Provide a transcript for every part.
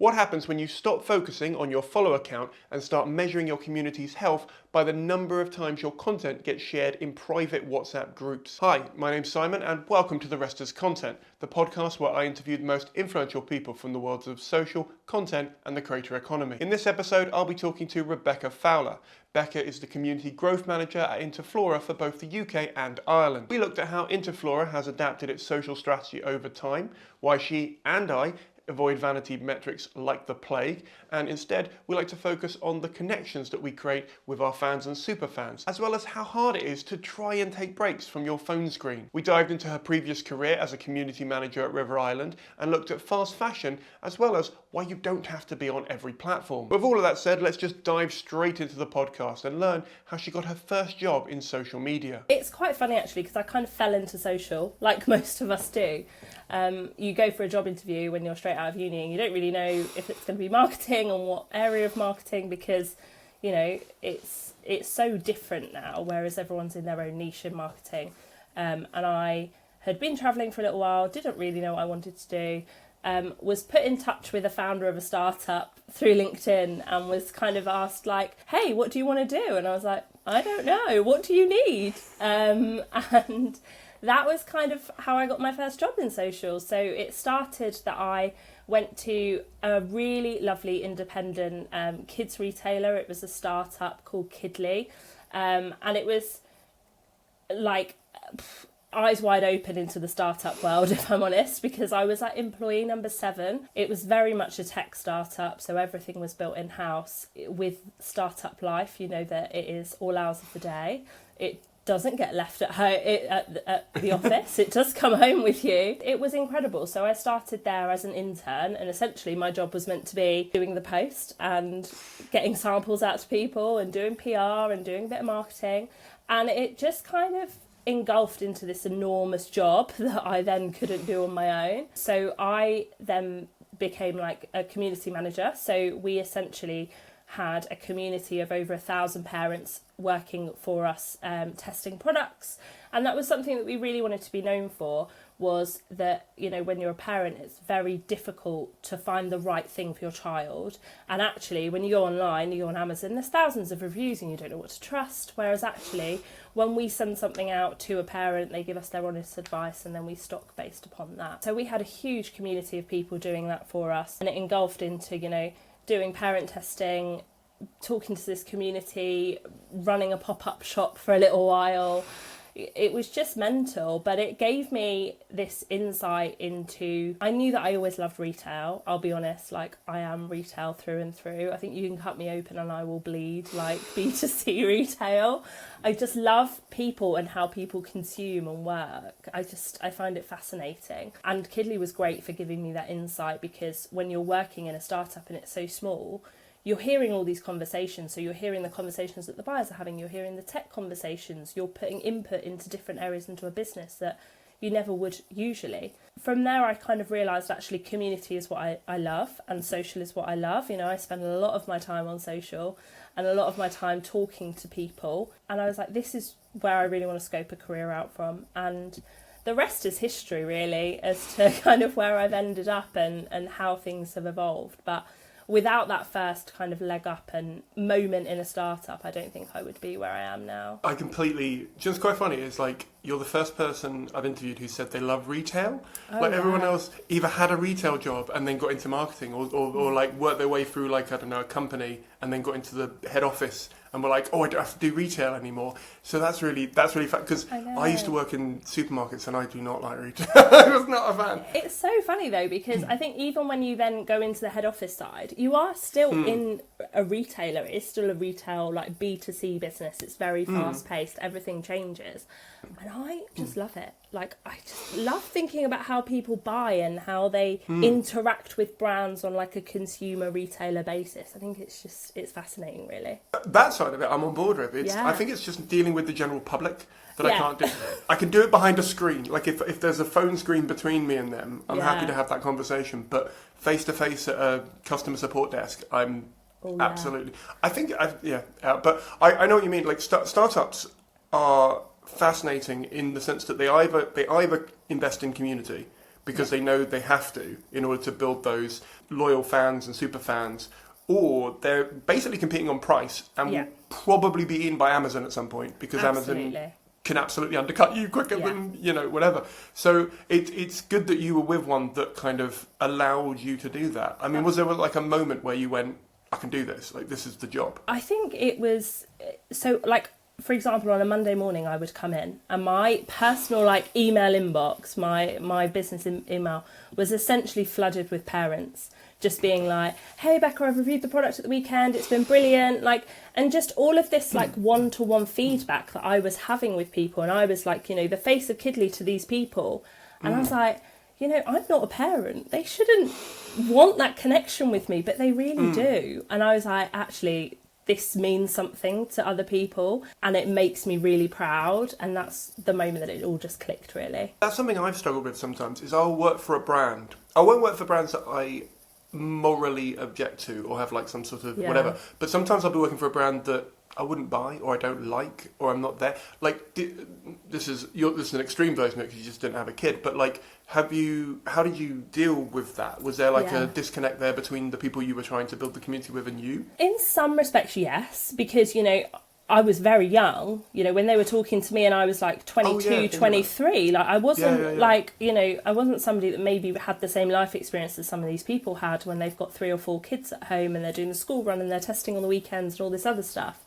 What happens when you stop focusing on your follower count and start measuring your community's health by the number of times your content gets shared in private WhatsApp groups? Hi, my name's Simon and welcome to The Rest is Content, the podcast where I interview the most influential people from the worlds of social, content and the creator economy. In this episode, I'll be talking to Rebecca Fowler. Becca is the Community Growth Manager at Interflora for both the UK and Ireland. We looked at how Interflora has adapted its social strategy over time, why she and I avoid vanity metrics like the plague, and instead we like to focus on the connections that we create with our fans and superfans, as well as how hard it is to try and take breaks from your phone screen. We dived into her previous career as a community manager at River Island and looked at fast fashion, as well as why you don't have to be on every platform. With all of that said, let's just dive straight into the podcast and learn how she got her first job in social media. It's quite funny actually, because I kind of fell into social, like most of us do. You go for a job interview when you're straight out of uni and you don't really know if it's going to be marketing and what area of marketing, because, you know, it's so different now, whereas everyone's in their own niche in marketing. And I had been travelling for a little while, didn't really know what I wanted to do. Was put in touch with a founder of a startup through LinkedIn and was kind of asked like, hey, what do you want to do? And I was like, I don't know, what do you need? And that was kind of how I got my first job in social. So it started that I went to a really lovely independent kids retailer. It was a startup called Kidley. And it was like eyes wide open into the startup world, if I'm honest, because I was at employee number 7. It was very much a tech startup, so everything was built in-house. With startup life, you know that it is all hours of the day. It doesn't get left at home at the office. It does come home with you. It was incredible. So I started there as an intern, and essentially my job was meant to be doing the post and getting samples out to people and doing PR and doing a bit of marketing. And it just kind of engulfed into this enormous job that I then couldn't do on my own. So I then became like a community manager. So we essentially had a community of over 1,000 parents working for us, testing products. And that was something that we really wanted to be known for, was that, you know, when you're a parent, it's very difficult to find the right thing for your child. And actually, when you go online, you go on Amazon, there's thousands of reviews and you don't know what to trust. Whereas actually, when we send something out to a parent, they give us their honest advice and then we stock based upon that. So we had a huge community of people doing that for us. And it engulfed into, you know, doing parent testing, talking to this community, running a pop-up shop for a little while. It was just mental, but it gave me this insight into, I knew that I always loved retail. I'll be honest, like I am retail through and through. I think you can cut me open and I will bleed, like B2C retail. I just love people and how people consume and work. I find it fascinating. And Kidley was great for giving me that insight, because when you're working in a startup and it's so small, you're hearing all these conversations. So you're hearing the conversations that the buyers are having, you're hearing the tech conversations, you're putting input into different areas into a business that you never would usually. From there, I kind of realised actually community is what I love and social is what I love. You know, I spend a lot of my time on social and a lot of my time talking to people. And I was like, this is where I really want to scope a career out from. And the rest is history, really, as to kind of where I've ended up and how things have evolved. But without that first kind of leg up and moment in a startup, I don't think I would be where I am now. I completely, just quite funny, it's like you're the first person I've interviewed who said they love retail. Everyone else either had a retail job and then got into marketing or like worked their way through like, I don't know, a company and then got into the head office and were like, oh, I don't have to do retail anymore. So that's really fun, because I used to work in supermarkets and I do not like retail. I was not a fan. It's so funny though, because I think even when you then go into the head office side, you are still in a retailer. It's still a retail, like B2C business. It's very fast paced. Everything changes. And I just love it. Like, I just love thinking about how people buy and how they interact with brands on like a consumer retailer basis. I think it's fascinating, really. That side of it, I'm on board with. I think it's just dealing with the general public that I can't do. I can do it behind a screen. Like if there's a phone screen between me and them, I'm happy to have that conversation. But face to face at a customer support desk, I'm absolutely. I think, but I know what you mean. Like startups are fascinating in the sense that they either invest in community because they know they have to in order to build those loyal fans and super fans, or they're basically competing on price and will probably be eaten by Amazon at some point, because Amazon can absolutely undercut you quicker than, whatever. So it's good that you were with one that kind of allowed you to do that. I mean, was there like a moment where you went, I can do this, like this is the job? I think it was, so like, for example, on a Monday morning I would come in and my personal like email inbox, my business email was essentially flooded with parents just being like, hey Becca, I've reviewed the product at the weekend, it's been brilliant, like, and just all of this like one-to-one feedback that I was having with people, and I was like, the face of Kidley to these people, and I was like, I'm not a parent, they shouldn't want that connection with me, but they really do. And I was like, actually, this means something to other people and it makes me really proud, and that's the moment that it all just clicked, really. That's something I've struggled with sometimes, is I'll work for a brand. I won't work for brands that I morally object to or have like some sort of whatever, but sometimes I'll be working for a brand that I wouldn't buy or I don't like or I'm not there. Like this is an extreme version of it because you just didn't have a kid, but like how did you deal with that? Was there like a disconnect there between the people you were trying to build the community with and you? In some respects, yes, because I was very young, when they were talking to me and I was like 22, 23, like I wasn't like, I wasn't somebody that maybe had the same life experience that some of these people had when they've got 3 or 4 kids at home and they're doing the school run and they're testing on the weekends and all this other stuff.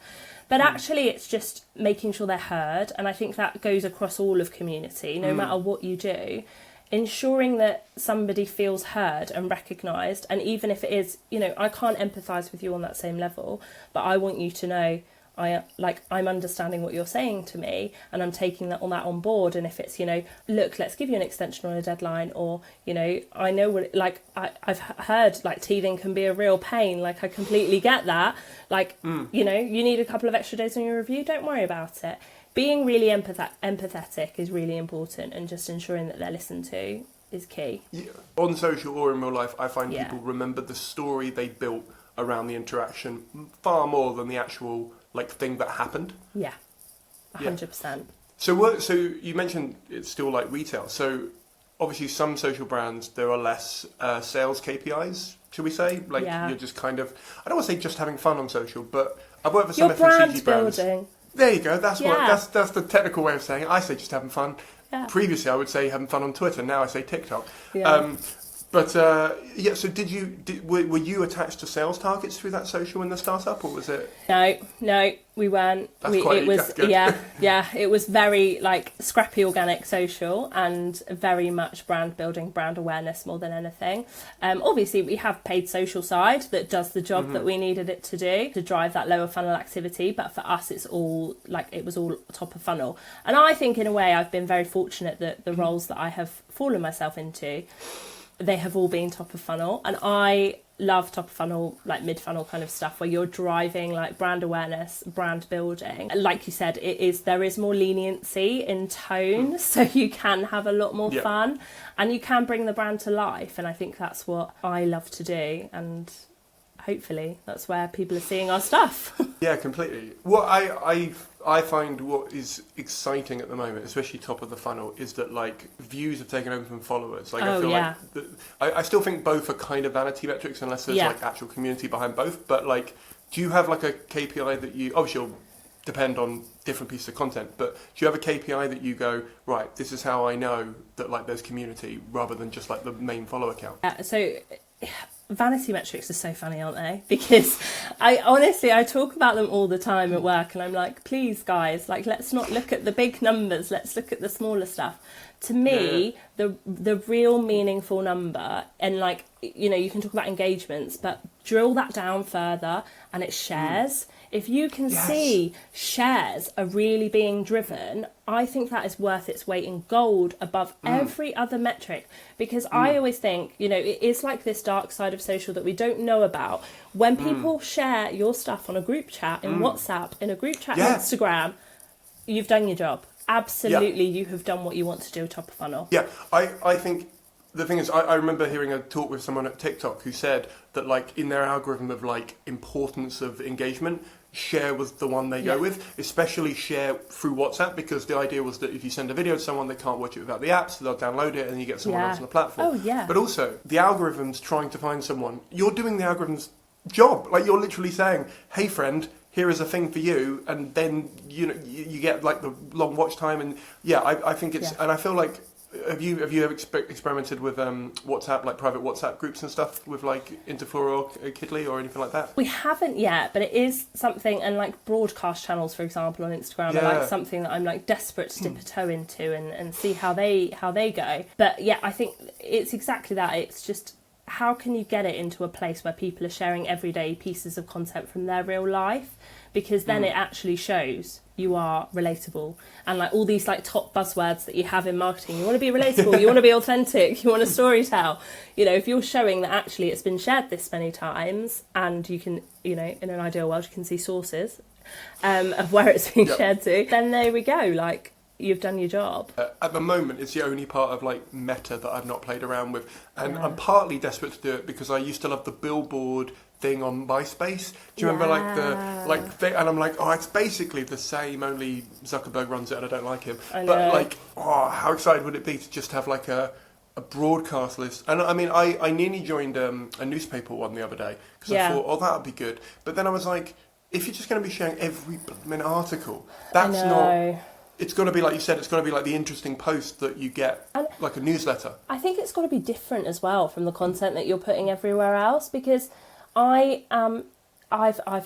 But actually it's just making sure they're heard. And I think that goes across all of community, no matter what you do. Ensuring that somebody feels heard and recognised. And even if it is, I can't empathise with you on that same level, but I want you to know I'm understanding what you're saying to me and I'm taking that on board. And if it's, look, let's give you an extension on a deadline, or, I know what, I've heard like teething can be a real pain. Like I completely get that. Like, you need a couple of extra days on your review. Don't worry about it. Being really empathetic is really important, and just ensuring that they're listened to is key. Yeah. On social or in real life, I find people remember the story they built around the interaction far more than the actual thing that happened. Yeah, 100%. So you mentioned it's still like retail. So obviously some social brands, there are less sales KPIs, should we say? You're just kind of, I don't want to say just having fun on social, but I've worked for some FMCG brands. Building. There you go. That's that's the technical way of saying it. I say just having fun. Yeah. Previously, I would say having fun on Twitter. Now I say TikTok. Yeah. So were you attached to sales targets through that social in the startup, or was it? No, we weren't. It was very scrappy organic social and very much brand building, brand awareness more than anything. Obviously we have paid social side that does the job that we needed it to do to drive that lower funnel activity, but for us it's all it was all top of funnel. And I think in a way I've been very fortunate that the roles that I have fallen myself into, they have all been top of funnel, and I love top of funnel, mid funnel kind of stuff where you're driving brand awareness, brand building. Like you said, there is more leniency in tone, so you can have a lot more fun and you can bring the brand to life, and I think that's what I love to do, and hopefully that's where people are seeing our stuff. Yeah, completely. What I find what is exciting at the moment, especially top of the funnel, is that views have taken over from followers. I still think both are kind of vanity metrics unless there's actual community behind both. But do you have a KPI that you, obviously you'll depend on different pieces of content, but do you have a KPI that you go, right, this is how I know that there's community, rather than just the main follower count? So vanity metrics are so funny, aren't they? Because I talk about them all the time at work, and I'm like, please guys, let's not look at the big numbers, let's look at the smaller stuff. To me, the real meaningful number, and you can talk about engagements, but drill that down further, and it's shares. If you can see shares are really being driven, I think that is worth its weight in gold above every other metric. Because I always think, it is this dark side of social that we don't know about. When people share your stuff on a group chat in WhatsApp, in a group chat on Instagram, you've done your job. Absolutely, you have done what you want to do top of funnel. Yeah, I think The thing is, I remember hearing a talk with someone at TikTok who said that, like, in their algorithm of, like, importance of engagement, share was the one they go with, especially share through WhatsApp, because the idea was that if you send a video to someone, they can't watch it without the app, so they'll download it and you get someone else on the platform. Oh, yeah. But also, the algorithm's trying to find someone. You're doing the algorithm's job. Like, you're literally saying, hey, friend, here is a thing for you, and then, you know, you get, like, the long watch time, and, I think it's... And I feel like... Have you ever experimented with WhatsApp, like private WhatsApp groups and stuff with like Interflora or Kidly or anything like that? We haven't yet, but it is something, and like broadcast channels, for example, on Instagram are like something that I'm like desperate to dip a toe into and see how they go. But yeah, I think it's exactly that. It's just, how can you get it into a place where people are sharing everyday pieces of content from their real life? Because then it actually shows you are relatable, and like all these like top buzzwords that you have in marketing. You want to be relatable, you want to be authentic, you want to storytell. You know, if you're showing that actually it's been shared this many times, and you can, you know, in an ideal world, you can see sources of where it's been shared to, then there we go. Like, you've done your job. At the moment, it's the only part of like Meta that I've not played around with, and I'm partly desperate to do it because I used to love the billboard thing on MySpace. Do you remember like the thing? And I'm like, oh, it's basically the same, only Zuckerberg runs it and I don't like him. But like, oh, how excited would it be to just have like a broadcast list? And I mean, I nearly joined a newspaper one the other day because I thought, oh, that would be good. But then I was like, if you're just going to be sharing every article, that's not... It's got to be, like you said, it's got to be like the interesting post that you get, and like a newsletter. I think it's got to be different as well from the content that you're putting everywhere else, because I've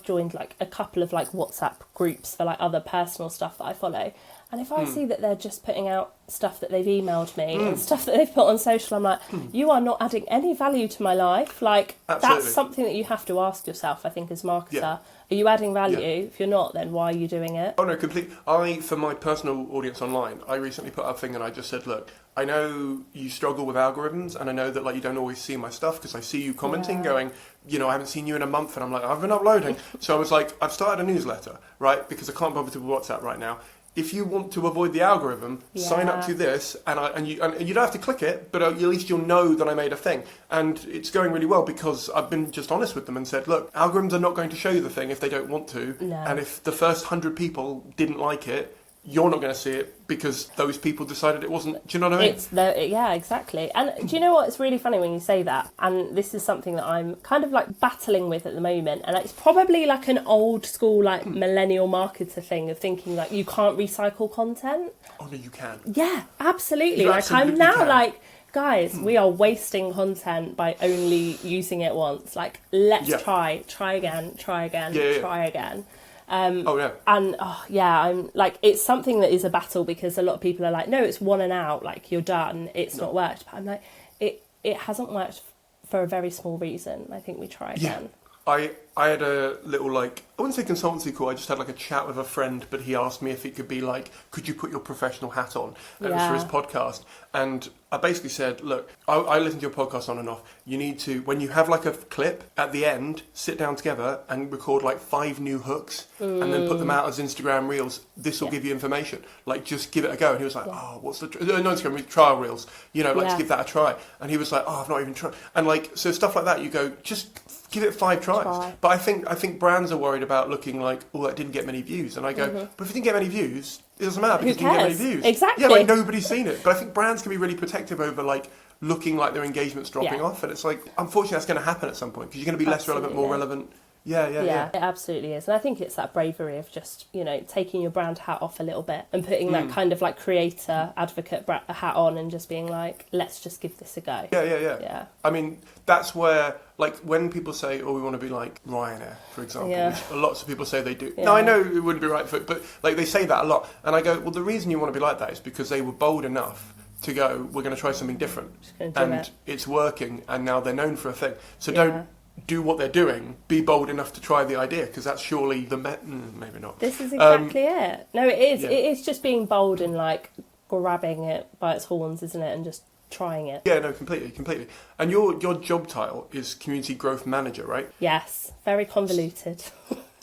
joined like a couple of like WhatsApp groups for like other personal stuff that I follow, and if I see that they're just putting out stuff that they've emailed me and stuff that they've put on social, I'm like, you are not adding any value to my life. Like, that's something that you have to ask yourself, I think, as a marketer. Yeah. Are you adding value? Yeah. If you're not, then why are you doing it? Oh, no, completely. For my personal audience online, I recently put up a thing and I just said, look, I know you struggle with algorithms, and I know that like you don't always see my stuff because I see you commenting going, you know, I haven't seen you in a month, and I'm like, I've been uploading. So I was like, I've started a newsletter, right? Because I can't bother to WhatsApp right now. If you want to avoid the algorithm, sign up to this, and you don't have to click it, but at least you'll know that I made a thing. And it's going really well because I've been just honest with them and said, look, algorithms are not going to show you the thing if they don't want to. No. And if the first 100 people didn't like it, you're not going to see it because those people decided it wasn't. Do you know what I mean? Yeah, exactly. And do you know what? It's really funny when you say that. And this is something that I'm kind of like battling with at the moment. And it's probably like an old school, like millennial marketer thing of thinking like you can't recycle content. Oh, no, you can. Yeah, absolutely. I'm now like, guys, we are wasting content by only using it once. Like, let's try again, try again. And I'm like, it's something that is a battle because a lot of people are like, no, it's one and out, like you're done, it's not worked. But I'm like, it hasn't worked for a very small reason. I think we try again. I had a little, like, I wouldn't say consultancy call, I just had like a chat with a friend, but he asked me if it could be like, could you put your professional hat on? And it was for his podcast. And I basically said, look, I listen to your podcast on and off. You need to, when you have like a clip at the end, sit down together and record like 5 new hooks and then put them out as Instagram reels. This will give you information. Like, just give it a go. And he was like, oh, what's the, no, Instagram trial reels, you know, let's give that a try. And he was like, oh, I've not even tried. And like, so stuff like that, you go, just give it 5 tries. But I think brands are worried about looking like, oh, that didn't get many views. And I go, but if it didn't get many views, it doesn't matter because it didn't get many views. Exactly. Yeah, like nobody's seen it. But I think brands can be really protective over like looking like their engagement's dropping off. And it's like, unfortunately, that's going to happen at some point because you're going to be less relevant, more relevant. Yeah, it absolutely is. And I think it's that bravery of just, you know, taking your brand hat off a little bit and putting that kind of like creator advocate hat on and just being like, let's just give this a go. Yeah. I mean, that's where, like, when people say, oh, we want to be like Ryanair, for example, which lots of people say they do. Now, I know it wouldn't be right for it, but like they say that a lot. And I go, well, the reason you want to be like that is because they were bold enough to go, we're going to try something different. And it's working, and now they're known for a thing. So don't do what they're doing, be bold enough to try the idea, because that's surely the maybe not. This is exactly it. No, it is. It is just being bold and like grabbing it by its horns, isn't it, and just trying it. Yeah, no, completely. And your job title is Community Growth Manager, right? Yes, very convoluted.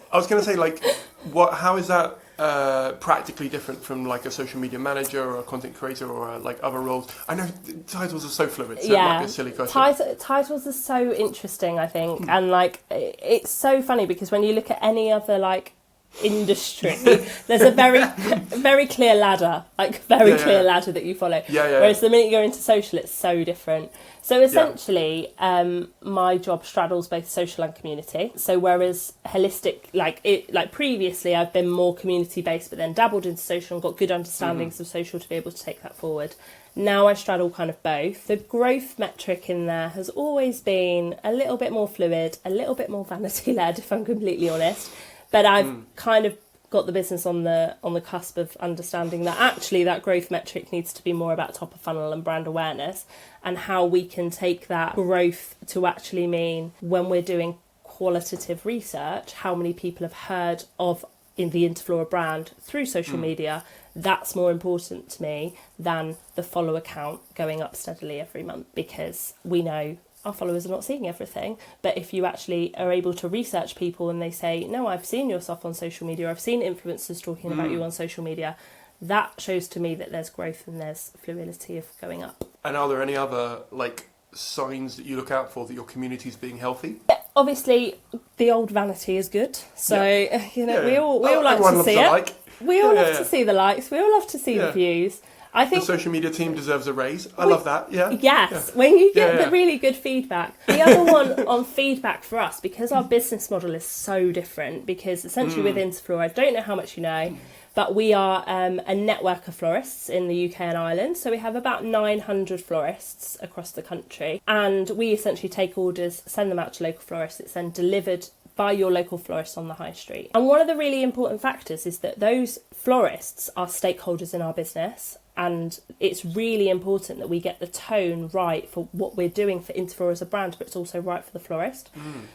I was going to say, like, how is that practically different from like a social media manager or a content creator or like other roles? I know titles are so fluid, so it might be a silly question. Titles are so interesting, I think, and like it's so funny because when you look at any other like industry, there's a very clear ladder, ladder that you follow. Whereas the minute you go into social, it's so different. So essentially, my job straddles both social and community. So whereas holistic, like previously, I've been more community based, but then dabbled into social and got good understandings of social to be able to take that forward. Now I straddle kind of both. The growth metric in there has always been a little bit more fluid, a little bit more vanity led, if I'm completely honest. But I've kind of got the business on the cusp of understanding that actually that growth metric needs to be more about top of funnel and brand awareness, and how we can take that growth to actually mean when we're doing qualitative research, how many people have heard of in the Interflora brand through social media. That's more important to me than the follower count going up steadily every month, because we know our followers are not seeing everything. But if you actually are able to research people and they say, no, I've seen your stuff on social media, or I've seen influencers talking about you on social media, that shows to me that there's growth and there's fluidity of going up. And are there any other like signs that you look out for that your community is being healthy? Yeah, obviously, the old vanity is good. So, we all like to see it. Like. We all love to see the likes. We all love to see the views. I think the social media team deserves a raise. I love that. Yeah. Yes, when you get the really good feedback. The other one on feedback for us, because our business model is so different, because essentially with Interflora, I don't know how much you know, but we are a network of florists in the UK and Ireland. So we have about 900 florists across the country, and we essentially take orders, send them out to local florists. It's then delivered by your local florist on the high street. And one of the really important factors is that those florists are stakeholders in our business. And it's really important that we get the tone right for what we're doing for Interflora as a brand, but it's also right for the florist.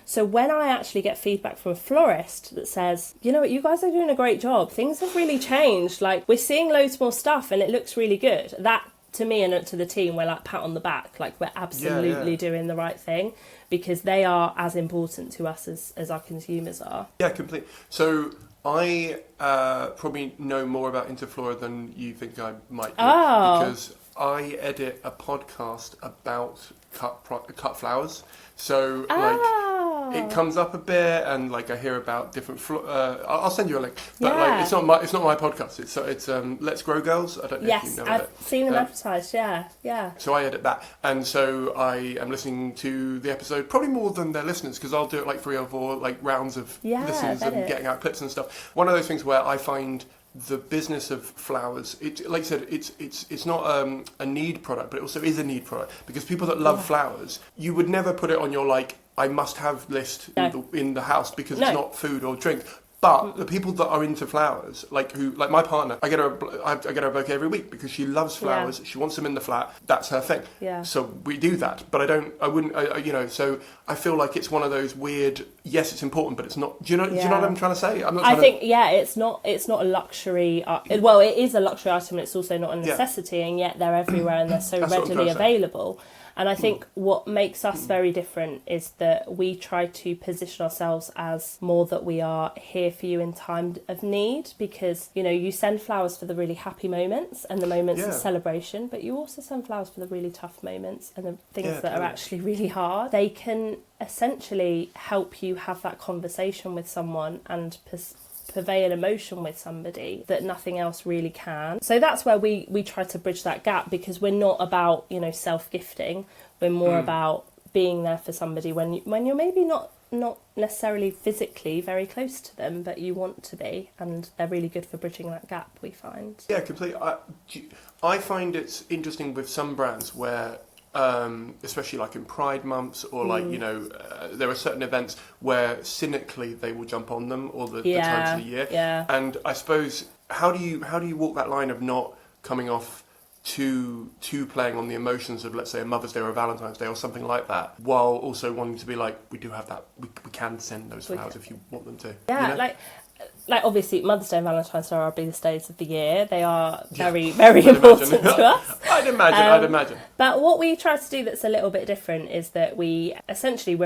So when I actually get feedback from a florist that says, you know what, you guys are doing a great job, things have really changed, like we're seeing loads more stuff and it looks really good, that to me and to the team, we're like pat on the back, like we're absolutely doing the right thing, because they are as important to us as our consumers are. Yeah, completely. So I probably know more about Interflora than you think I might do, because I edit a podcast about cut flowers. So it comes up a bit, and like I hear about different. I'll send you a link, but like it's not my podcast. It's Let's Grow Girls. I don't know if you know I've seen them advertised. Yeah. So I edit that, and so I am listening to the episode probably more than their listeners, because I'll do it like 3 or 4 like rounds of listeners and getting out clips and stuff. One of those things where I find the business of flowers, like I said, it's not a need product, but it also is a need product, because people that love flowers, you would never put it on your like I must have list in the house, because it's not food or drink. But the people that are into flowers, like my partner, I get her a bouquet every week because she loves flowers. She wants them in the flat. That's her thing. Yeah. So we do that. But I wouldn't. So I feel like it's one of those weird. Yes, it's important, but it's not. Do you know what I'm trying to say? I think it's not a luxury. Well, it is a luxury item, and it's also not a necessity, and yet they're everywhere and they're so readily available. And I think what makes us very different is that we try to position ourselves as more that we are here for you in time of need, because, you send flowers for the really happy moments and the moments of celebration, but you also send flowers for the really tough moments and the things that are actually really hard. They can essentially help you have that conversation with someone and purvey an emotion with somebody that nothing else really can. So that's where we try to bridge that gap, because we're not about self-gifting. We're more about being there for somebody when you're maybe not necessarily physically very close to them, but you want to be, and they're really good for bridging that gap, we find. Yeah, completely. I find it's interesting with some brands where especially like in Pride months, or like there are certain events where cynically they will jump on them, or the times of the year. And I suppose how do you walk that line of not coming off too playing on the emotions of, let's say, a Mother's Day or a Valentine's Day or something like that, while also wanting to be like, we do have that, we can send those flowers if you want them to. Like like, obviously, Mother's Day and Valentine's Day are our biggest days of the year. They are very, very important to us. I'd imagine. But what we try to do that's a little bit different is that we're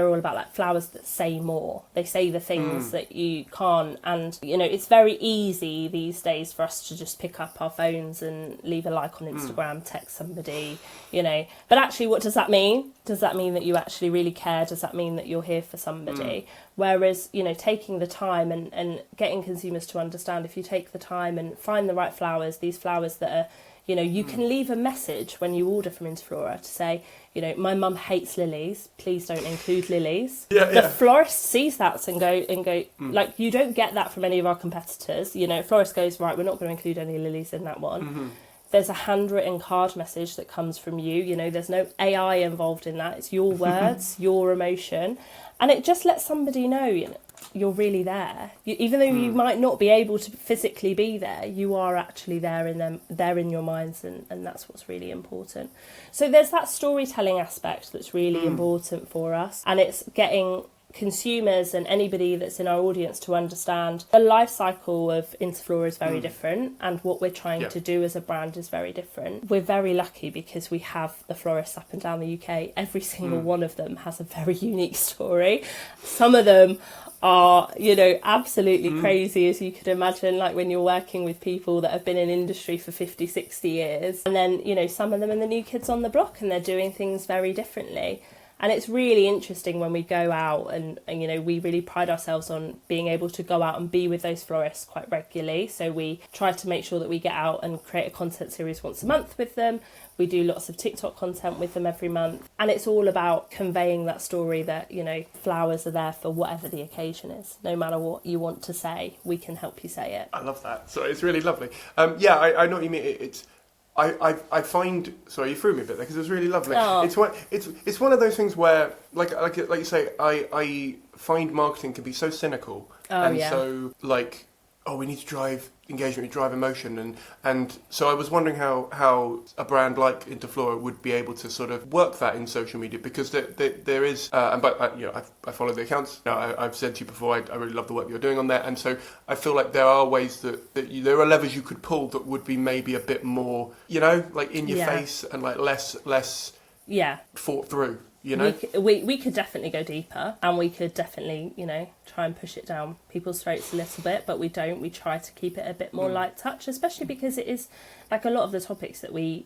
all about like flowers that say more. They say the things that you can't. And, you know, it's very easy these days for us to just pick up our phones and leave a like on Instagram, text somebody, you know. But actually, what does that mean? Does that mean that you actually really care? Does that mean that you're here for somebody? Whereas, you know, taking the time and getting consumers to understand, if you take the time and find the right flowers, these flowers that are, you know, you can leave a message when you order from Interflora to say, you know, my mum hates lilies, please don't include lilies. The florist sees that and go like, you don't get that from any of our competitors. You know, florist goes, right, we're not going to include any lilies in that one. There's a handwritten card message that comes from you. You know, there's no AI involved in that. It's your words, your emotion. And it just lets somebody know, you know, you're really there. Even though you might not be able to physically be there, you are actually there in them, there in your minds, and that's what's really important. So there's that storytelling aspect that's really important for us, and it's getting consumers and anybody that's in our audience to understand the life cycle of Interflora is very different, and what we're trying to do as a brand is very different. We're very lucky because we have the florists up and down the UK. Every single one of them has a very unique story. Some of them are, you know, absolutely crazy, as you could imagine, like when you're working with people that have been in industry for 50, 60 years. And then, you know, some of them are the new kids on the block and they're doing things very differently. And it's really interesting when we go out and, you know, we really pride ourselves on being able to go out and be with those florists quite regularly. So we try to make sure that we get out and create a content series once a month with them. We do lots of TikTok content with them every month. And it's all about conveying that story that, you know, flowers are there for whatever the occasion is. No matter what you want to say, we can help you say it. I love that. So it's really lovely. I know what you mean. I find, sorry, you threw me a bit there because it was really lovely. Oh. It's one of those things where, like you say, I find marketing can be so cynical so like, oh, we need to drive engagement, we drive emotion, and so I was wondering how a brand like Interflora would be able to sort of work that in social media, because there is, you know, I follow the accounts. You know, I've said to you before, I really love the work you're doing on there, and so I feel like there are ways that there are levers you could pull that would be maybe a bit more, you know, like in your face and like less thought through. You know? We could definitely go deeper, and we could definitely, you know, try and push it down people's throats a little bit, but we don't. We try to keep it a bit more light touch, especially because it is, like, a lot of the topics that we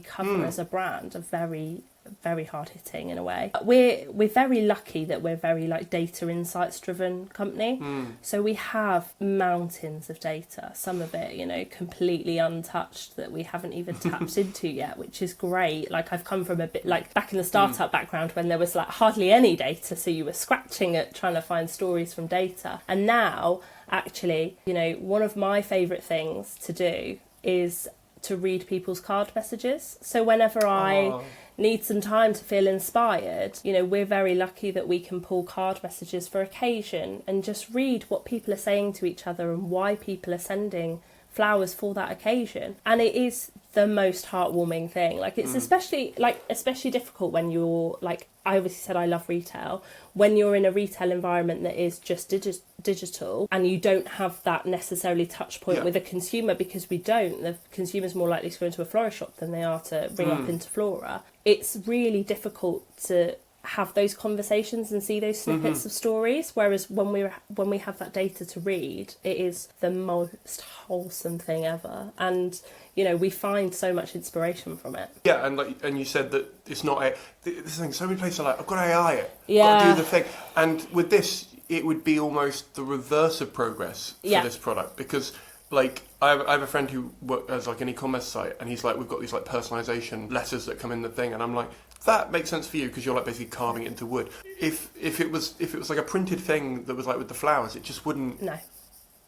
cover as a brand are very, very hard hitting in a way. We're very lucky that we're very like data insights driven company. So we have mountains of data, some of it, you know, completely untouched that we haven't even tapped into yet, which is great. Like, I've come from a bit like back in the startup background when there was like hardly any data, so you were scratching at trying to find stories from data. And now, actually, you know, one of my favourite things to do is to read people's card messages. So whenever I need some time to feel inspired, you know, we're very lucky that we can pull card messages for occasion and just read what people are saying to each other and why people are sending flowers for that occasion. And it is the most heartwarming thing. Like, it's especially difficult when you're like, I obviously said I love retail. When you're in a retail environment that is just digital and you don't have that necessarily touch point with a consumer, because we don't. The consumer's more likely to go into a florist shop than they are to ring up Interflora. It's really difficult to have those conversations and see those snippets of stories, whereas when we have that data to read, it is the most wholesome thing ever, and you know, we find so much inspiration from it. Yeah, and you said that it's not this thing. So many places are like, I've got to AI it, got to do the thing, and with this, it would be almost the reverse of progress for this product, because like I have a friend who works as like an e-commerce site, and he's like, we've got these like personalization letters that come in the thing, and I'm like, that makes sense for you because you're like basically carving it into wood. If it was like a printed thing that was like with the flowers, it just wouldn't. No.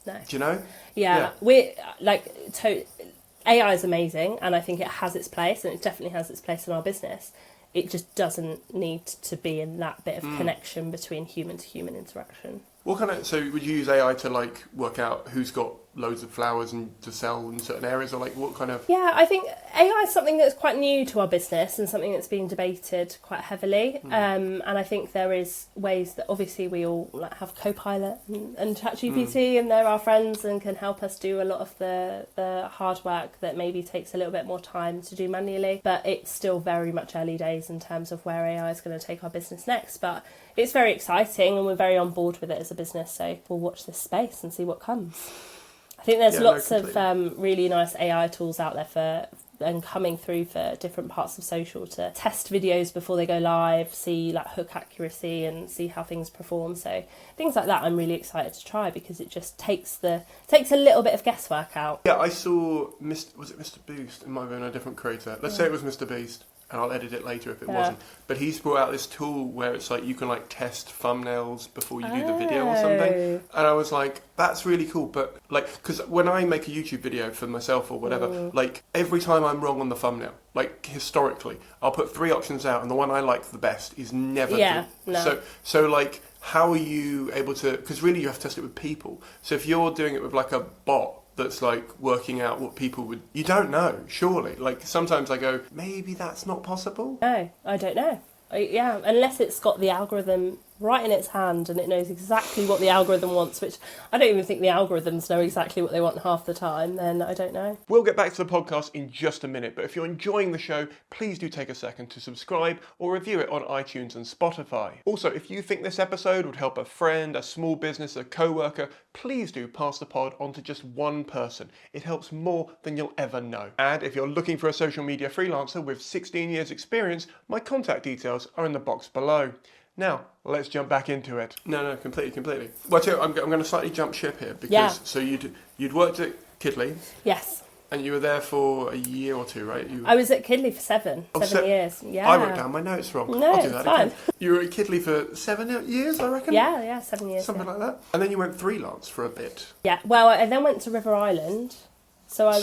Do you know? Yeah. We're like AI is amazing, and I think it has its place, and it definitely has its place in our business. It just doesn't need to be in that bit of connection between human to human interaction. What kind of, so would you use AI to like work out who's got loads of flowers and to sell in certain areas, or like what kind of? Yeah, I think AI is something that's quite new to our business and something that's being debated quite heavily. And I think there is ways that obviously we all have Copilot and ChatGPT and they're our friends and can help us do a lot of the hard work that maybe takes a little bit more time to do manually. But it's still very much early days in terms of where AI is going to take our business next. But it's very exciting and we're very on board with it as a business. So we'll watch this space and see what comes. I think there's lots of really nice AI tools out there and coming through for different parts of social to test videos before they go live, see like hook accuracy and see how things perform. So things like that I'm really excited to try because it just takes a little bit of guesswork out. Yeah, I saw was it Mr. Beast? It might have been a different creator. Let's say it was Mr. Beast. And I'll edit it later if it wasn't. But he's brought out this tool where it's like you can like test thumbnails before you do the video or something. And I was like, that's really cool. But like, because when I make a YouTube video for myself or whatever, like every time I'm wrong on the thumbnail, like historically, I'll put 3 options out and the one I like the best is never good. So like, how are you able to, because really you have to test it with people. So if you're doing it with like a bot, that's like working out what people would... You don't know, surely. Like sometimes I go, maybe that's not possible. No, I don't know. Unless it's got the algorithm right in its hand and it knows exactly what the algorithm wants, which I don't even think the algorithms know exactly what they want half the time, then I don't know. We'll get back to the podcast in just a minute, but if you're enjoying the show, please do take a second to subscribe or review it on iTunes and Spotify. Also, if you think this episode would help a friend, a small business, a co-worker, please do pass the pod on to just one person. It helps more than you'll ever know. And if you're looking for a social media freelancer with 16 years experience, my contact details are in the box below. Now, let's jump back into it. No, completely. Well, I'm going to slightly jump ship here because so you'd worked at Kidley. Yes. And you were there for a year or two, right? I was at Kidley for seven years. Yeah. I wrote down my notes wrong. No, I'll do that fine. again. You were at Kidley for 7 years, I reckon? Yeah, 7 years. Something like that. And then you went freelance for a bit. Yeah, well, I then went to River Island. So I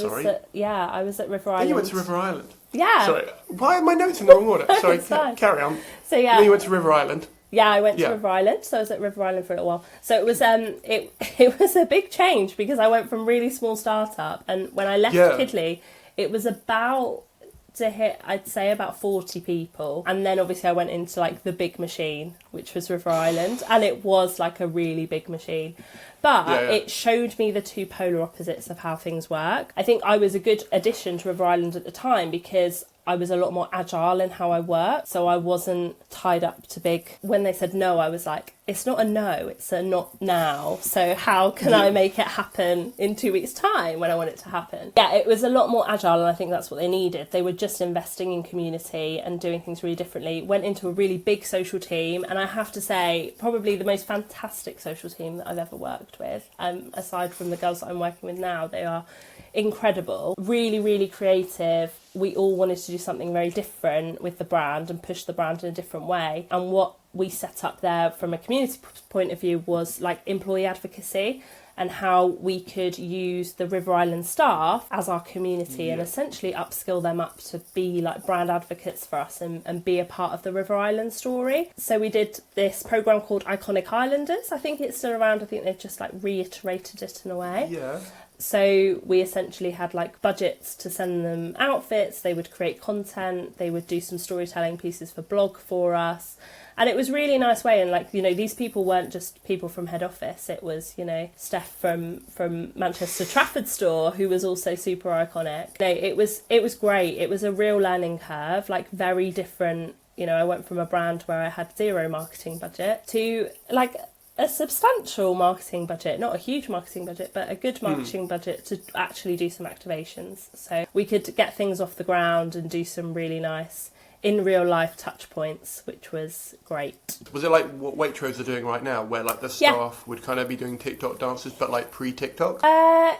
was at River Island. Then you went to River Island? Yeah. Sorry, why are my notes in the wrong order? Sorry, carry on. So yeah. And then you went to River Island. Yeah, I went to River Island, so I was at River Island for a little while. So it was it was a big change because I went from really small startup, and when I left Kidley, it was about to hit, I'd say, about 40 people. And then obviously I went into like the big machine, which was River Island, and it was like a really big machine. But it showed me the two polar opposites of how things work. I think I was a good addition to River Island at the time because I was a lot more agile in how I worked. So I wasn't tied up to big... When they said no, I was like, it's not a no, it's a not now. So how can I make it happen in 2 weeks' time when I want it to happen? Yeah, it was a lot more agile, and I think that's what they needed. They were just investing in community and doing things really differently. Went into a really big social team, and I have to say, probably the most fantastic social team that I've ever worked with. Aside from the girls that I'm working with now, they are incredible, really, really creative. We all wanted to do something very different with the brand and push the brand in a different way. And what we set up there from a community point of view was like employee advocacy and how we could use the River Island staff as our community and essentially upskill them up to be like brand advocates for us and be a part of the River Island story. So we did this programme called Iconic Islanders. I think it's still around. I think they've just like reiterated it in a way. Yeah. So we essentially had like budgets to send them outfits, they would create content, they would do some storytelling pieces for blog for us. And it was really a nice way. And like, you know, these people weren't just people from head office. It was, you know, Steph from Manchester Trafford store, who was also super iconic. No, it was great. It was a real learning curve, like very different. You know, I went from a brand where I had zero marketing budget to like a substantial marketing budget, not a huge marketing budget, but a good marketing budget to actually do some activations. So we could get things off the ground and do some really nice in real life touch points, which was great. Was it like what Waitrose are doing right now, where like the staff would kind of be doing TikTok dances, but like pre-TikTok?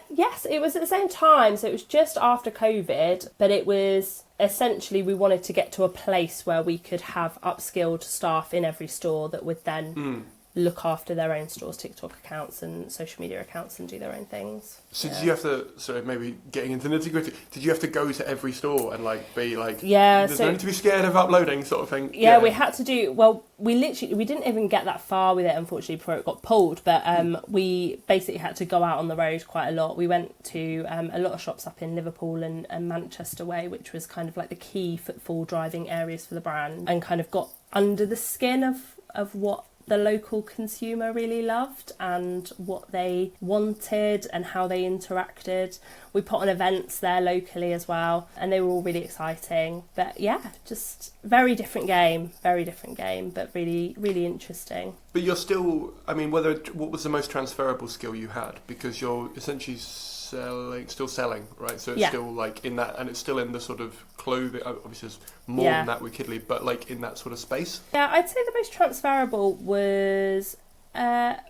Yes, it was at the same time. So it was just after COVID, but it was essentially we wanted to get to a place where we could have upskilled staff in every store that would then look after their own stores, TikTok accounts and social media accounts, and do their own things. So did you have to, so maybe getting into nitty gritty, did you have to go to every store and like be like, there's no need to be scared of uploading sort of thing? Yeah, we had to do, well, we didn't even get that far with it, unfortunately, before it got pulled, but we basically had to go out on the road quite a lot. We went to a lot of shops up in Liverpool and Manchester way, which was kind of like the key footfall driving areas for the brand, and kind of got under the skin of what the local consumer really loved and what they wanted and how they interacted. We put on events there locally as well, and they were all really exciting. But yeah, just very different game, but really, really interesting. But you're still, I mean, what was the most transferable skill you had? Because you're essentially still selling, right? So it's still like in that, and it's still in the sort of clothing, obviously there's more than that with Kidley, but like in that sort of space. Yeah, I'd say the most transferable was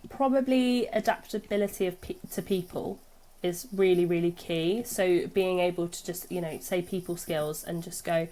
probably adaptability to people is really, really key. So being able to just, say people skills and just go,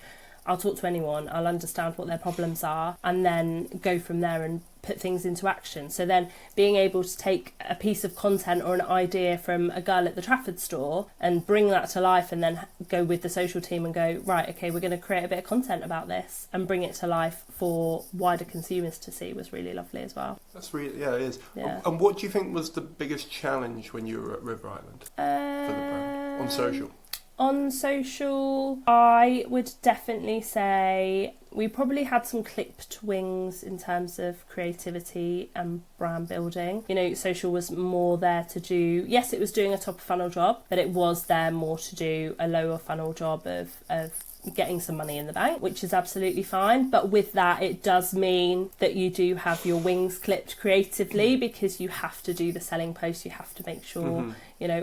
I'll talk to anyone, I'll understand what their problems are, and then go from there and put things into action. So then being able to take a piece of content or an idea from a girl at the Trafford store and bring that to life, and then go with the social team and go, right, okay, we're going to create a bit of content about this and bring it to life for wider consumers to see, was really lovely as well. That's really, it is. Yeah. And what do you think was the biggest challenge when you were at River Island for the brand on social? On social, I would definitely say we probably had some clipped wings in terms of creativity and brand building. Social was more there to do, yes, it was doing a top of funnel job, but it was there more to do a lower funnel job of getting some money in the bank, which is absolutely fine. But with that, it does mean that you do have your wings clipped creatively, because you have to do the selling posts, you have to make sure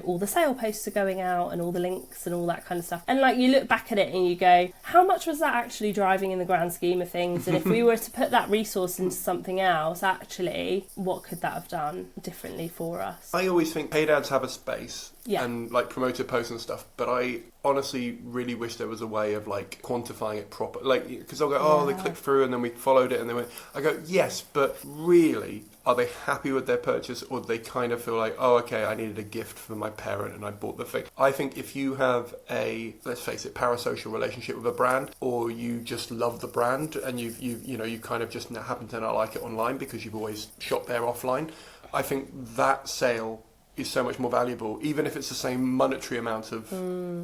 all the sale posts are going out and all the links and all that kind of stuff. And like, you look back at it and you go, how much was that actually driving in the grand scheme of things? And if we were to put that resource into something else, actually, what could that have done differently for us? I always think paid ads have a space and like promoted posts and stuff, but I honestly really wish there was a way of like quantifying it proper, like, because they'll go, they clicked through and then we followed it and they went, I go, yes, but really, are they happy with their purchase, or do they kind of feel like, oh, okay, I needed a gift for my parent and I bought the thing? I think if you have a, let's face it, parasocial relationship with a brand, or you just love the brand and you kind of just happen to not like it online because you've always shopped there offline, I think that sale is so much more valuable, even if it's the same monetary amount of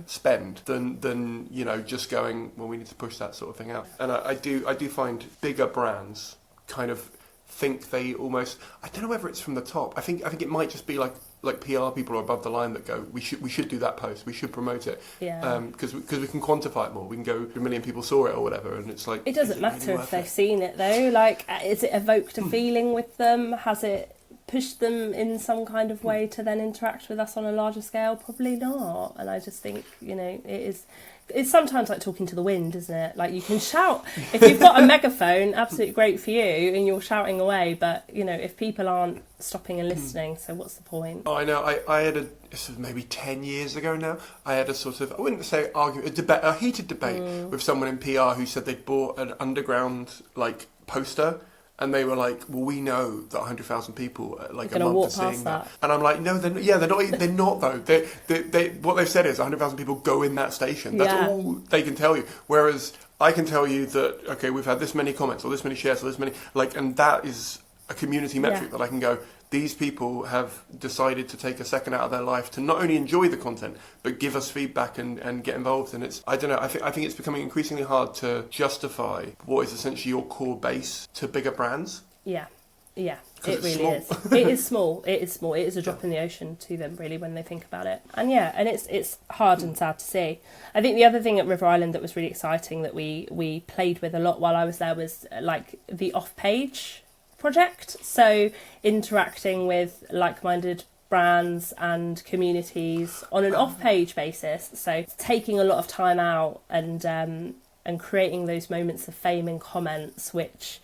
spend than just going, well, we need to push that sort of thing out. And I do find bigger brands kind of think they almost, I don't know whether it's from the top. I think it might just be like PR people are above the line that go, we should do that post, we should promote it, because we can quantify it more. We can go, 1 million people saw it or whatever, and it's like, it doesn't matter if they've seen it though. Like, is it evoked a feeling with them? Has it pushed them in some kind of way to then interact with us on a larger scale? Probably not. And I just think, it's sometimes like talking to the wind, isn't it? Like, you can shout, if you've got a megaphone, absolutely great for you, and you're shouting away, but if people aren't stopping and listening, so what's the point? Oh, I know. I had this was maybe 10 years ago now, I had a sort of, I wouldn't say argument, a heated debate with someone in PR who said they'd bought an underground like poster. And they were like, well, we know that 100,000 people like a month are seeing that. And I'm like, no, they're not though. They what they've said is 100,000 people go in that station. That's all they can tell you. Whereas I can tell you that, okay, we've had this many comments or this many shares or this many, and that is a community metric that I can go, these people have decided to take a second out of their life to not only enjoy the content, but give us feedback and get involved. And it's, I don't know, I think it's becoming increasingly hard to justify what is essentially your core base to bigger brands. Yeah, it really is. It is small. It is a drop in the ocean to them, really, when they think about it. And it's hard and sad to see. I think the other thing at River Island that was really exciting that we played with a lot while I was there was like the off-page project. So interacting with like-minded brands and communities on an off-page basis. So taking a lot of time out and creating those moments of fame in comments, which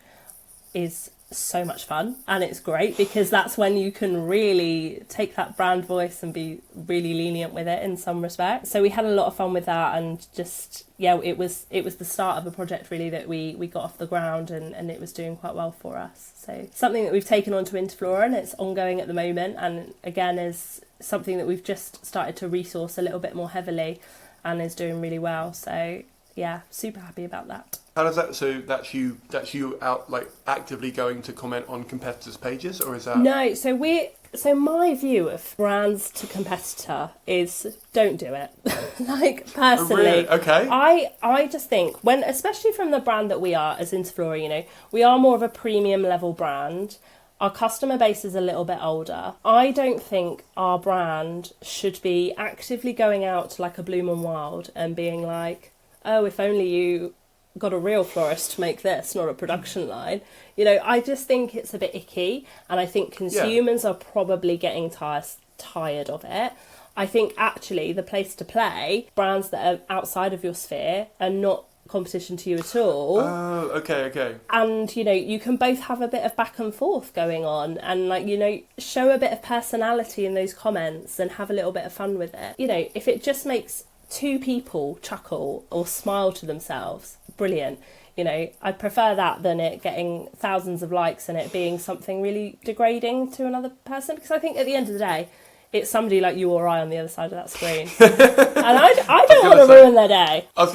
is so much fun, and it's great because that's when you can really take that brand voice and be really lenient with it in some respects. So we had a lot of fun with that, and just it was the start of a project really that we got off the ground, and it was doing quite well for us. So something that we've taken on to Interflora, and it's ongoing at the moment, and again is something that we've just started to resource a little bit more heavily and is doing really well. So yeah, super happy about that. How does that? So that's you out like actively going to comment on competitors' pages, or is that? No, so my view of brands to competitor is don't do it. Like personally, Really? Okay. I just think when, especially from the brand that we are as Interflora, you know, we are more of a premium level brand. Our customer base is a little bit older. I don't think our brand should be actively going out to like a Bloom and Wild and being like, oh, if only you got a real florist to make this, not a production line. You know, I just think it's a bit icky, and I think consumers are probably getting tired of it. I think actually the place to play, brands that are outside of your sphere are not competition to you at all. Oh, okay. And, you know, you can both have a bit of back and forth going on and, like, you know, show a bit of personality in those comments and have a little bit of fun with it. You know, if it just makes two people chuckle or smile to themselves, brilliant. You know, I prefer that than it getting thousands of likes and it being something really degrading to another person, because I think at the end of the day, it's somebody like you or I on the other side of that screen. And I don't want to ruin their day. I was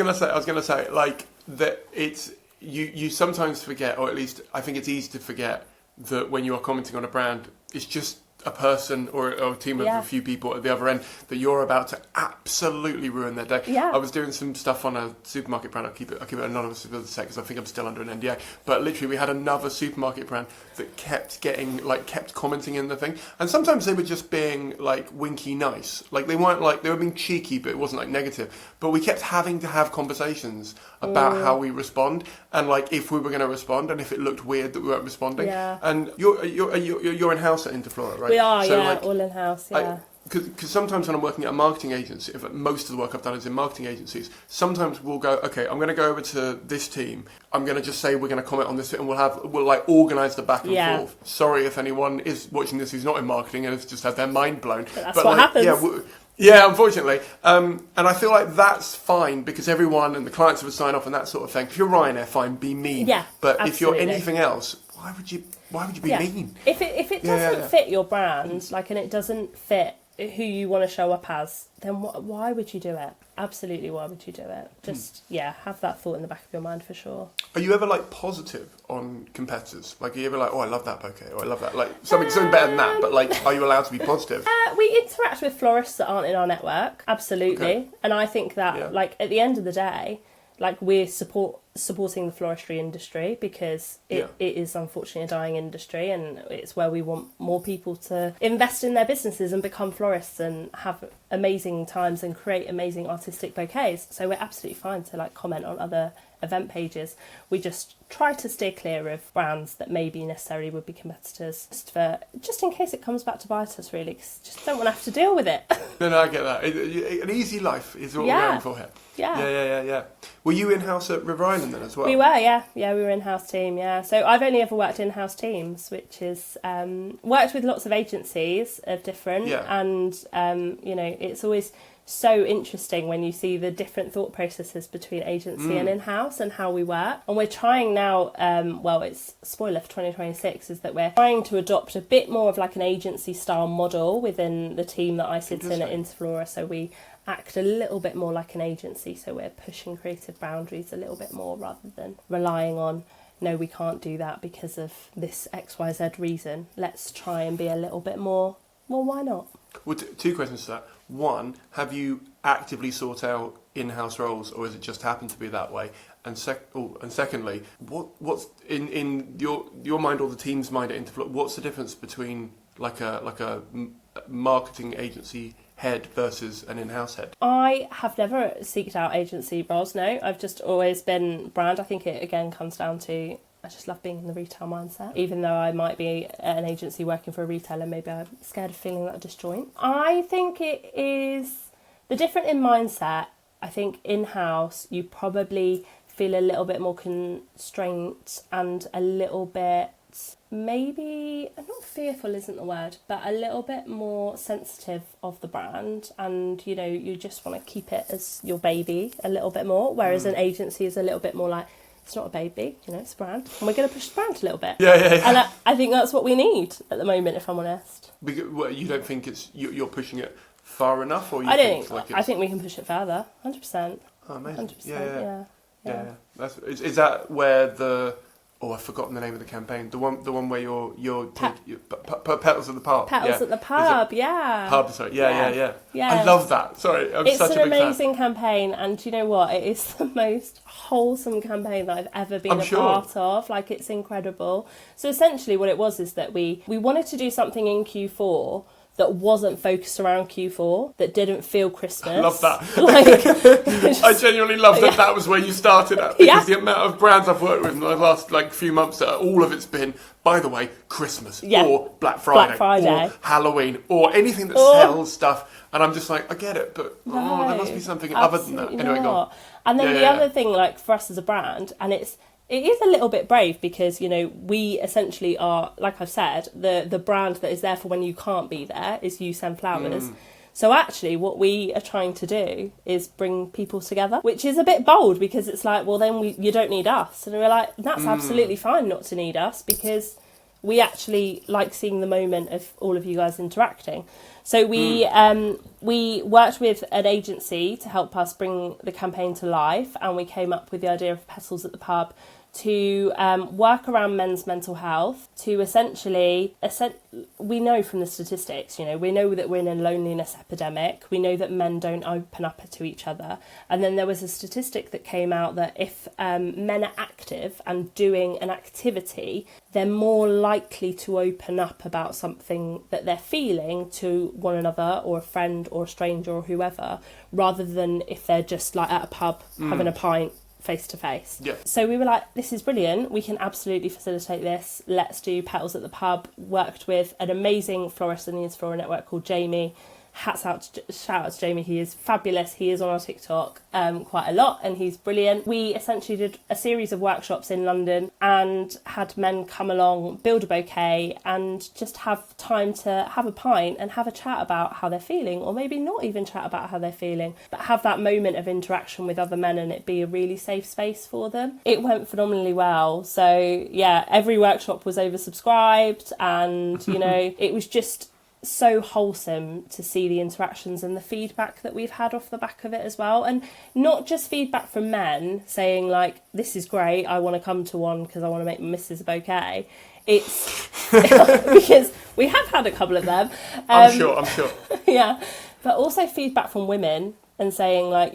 gonna say, like, that it's you sometimes forget, or at least I think it's easy to forget, that when you are commenting on a brand, it's just a person or a team of a few people at the other end that you're about to absolutely ruin their day. Yeah. I was doing some stuff on a supermarket brand. I'll keep it anonymous for the sec because I think I'm still under an NDA. But literally, we had another supermarket brand that kept commenting in the thing, and sometimes they were just being like winky nice. Like they were being cheeky, but it wasn't like negative. But we kept having to have conversations about how we respond, and like if we were going to respond, and if it looked weird that we weren't responding. Yeah. And you're in house at Interflora, right? We are, so, yeah, like, all in house, yeah. Because sometimes when I'm working at a marketing agency, if most of the work I've done is in marketing agencies, sometimes we'll go, okay, I'm going to go over to this team. I'm going to just say we're going to comment on this, and we'll like organise the back and forth. Sorry if anyone is watching this who's not in marketing and has just had their mind blown. But that's what happens. Yeah, unfortunately. And I feel like that's fine because everyone and the clients have a sign off and that sort of thing. If you're Ryanair, fine, be mean. Yeah, but absolutely. if you're anything else, why would you be mean? If it doesn't fit your brand, like, and it doesn't fit who you want to show up as, then why would you do it? Absolutely, why would you do it? Just, have that thought in the back of your mind for sure. Are you ever, like, positive on competitors? Like, are you ever like, oh, I love that bouquet, or I love that, like, something better than that, but, like, are you allowed to be positive? We interact with florists that aren't in our network, absolutely. Okay. And I think that, like, at the end of the day, like, we're supporting the floristry industry because it is unfortunately a dying industry, and it's where we want more people to invest in their businesses and become florists and have amazing times and create amazing artistic bouquets. So we're absolutely fine to like comment on other event pages. We just try to steer clear of brands that maybe necessarily would be competitors, just in case it comes back to bite us, really, because just don't want to have to deal with it. No, I get that. An easy life is what we're going for here. Yeah. Were you in-house at River Island then as well? We were, yeah, we were in-house team, yeah. So I've only ever worked in-house teams, which is worked with lots of agencies of different, and you know, it's always so interesting when you see the different thought processes between agency and in-house and how we work. And we're trying now, it's spoiler for 2026, is that we're trying to adopt a bit more of like an agency style model within the team that I sit in at Interflora. So we act a little bit more like an agency, so we're pushing creative boundaries a little bit more rather than relying on, no, we can't do that because of this XYZ reason. Let's try and be a little bit more, well, why not? Well, two questions to that. One, have you actively sought out in-house roles, or has it just happened to be that way? And secondly, what's in your mind or the team's mind at Interflora? What's the difference between like a marketing agency head versus an in-house head? I have never seeked out agency roles, no. I've just always been brand. I think it again comes down to, I just love being in the retail mindset. Even though I might be at an agency working for a retailer, maybe I'm scared of feeling that disjoint. I think it is the different in mindset. I think in-house you probably feel a little bit more constraint and a little bit maybe, not fearful isn't the word, but a little bit more sensitive of the brand, and you just want to keep it as your baby a little bit more, whereas an agency is a little bit more like, it's not a baby, it's a brand, and we're going to push the brand a little bit. Yeah. And I think that's what we need at the moment, if I'm honest. Because, you don't think you're pushing it far enough, or I think we can push it further, 100%. Oh, amazing. 100%, yeah. Is that where I've forgotten the name of the campaign. The one where you're petals at the pub. Petals at the pub, yeah. Pub, sorry. Yeah. Yeah. I love that. Sorry, it's such a big fan. It's an amazing campaign, and do you know what? It is the most wholesome campaign that I've ever been part of. Like, it's incredible. So essentially what it was is that we wanted to do something in Q4 that wasn't focused around Q4, that didn't feel Christmas. I love that. I genuinely love that that was where you started at. Because the amount of brands I've worked with in the last few months, all of it's been, by the way, Christmas or Black Friday or Halloween or anything that sells stuff. And I'm just like, I get it, but there must be something other than that. Anyway, go on. And then the other thing, like, for us as a brand, and it is a little bit brave because, we essentially are, like I've said, the brand that is there for when you can't be there is You Send Flowers. So actually what we are trying to do is bring people together, which is a bit bold because it's like, well, then you don't need us. And we're like, that's absolutely fine not to need us because we actually like seeing the moment of all of you guys interacting. So we worked with an agency to help us bring the campaign to life, and we came up with the idea of Petals at the Pub to work around men's mental health, to essentially, we know from the statistics, we know that we're in a loneliness epidemic, we know that men don't open up to each other, and then there was a statistic that came out that if men are active and doing an activity, they're more likely to open up about something that they're feeling to one another or a friend or a stranger or whoever, rather than if they're just like at a pub having a pint face to face. So we were like, this is brilliant, we can absolutely facilitate this, let's do Petals at the Pub. Worked with an amazing florist in the Interflora network called Jamie. Shout out to Jamie, he is fabulous. He is on our TikTok quite a lot and he's brilliant. We essentially did a series of workshops in London and had men come along, build a bouquet and just have time to have a pint and have a chat about how they're feeling, or maybe not even chat about how they're feeling, but have that moment of interaction with other men and it be a really safe space for them. It went phenomenally well. So yeah, every workshop was oversubscribed and it was just so wholesome to see the interactions and the feedback that we've had off the back of it as well, and not just feedback from men saying like, this is great, I want to come to one because I want to make Mrs. a bouquet. It's because we have had a couple of them. I'm sure. Yeah, but also feedback from women and saying like,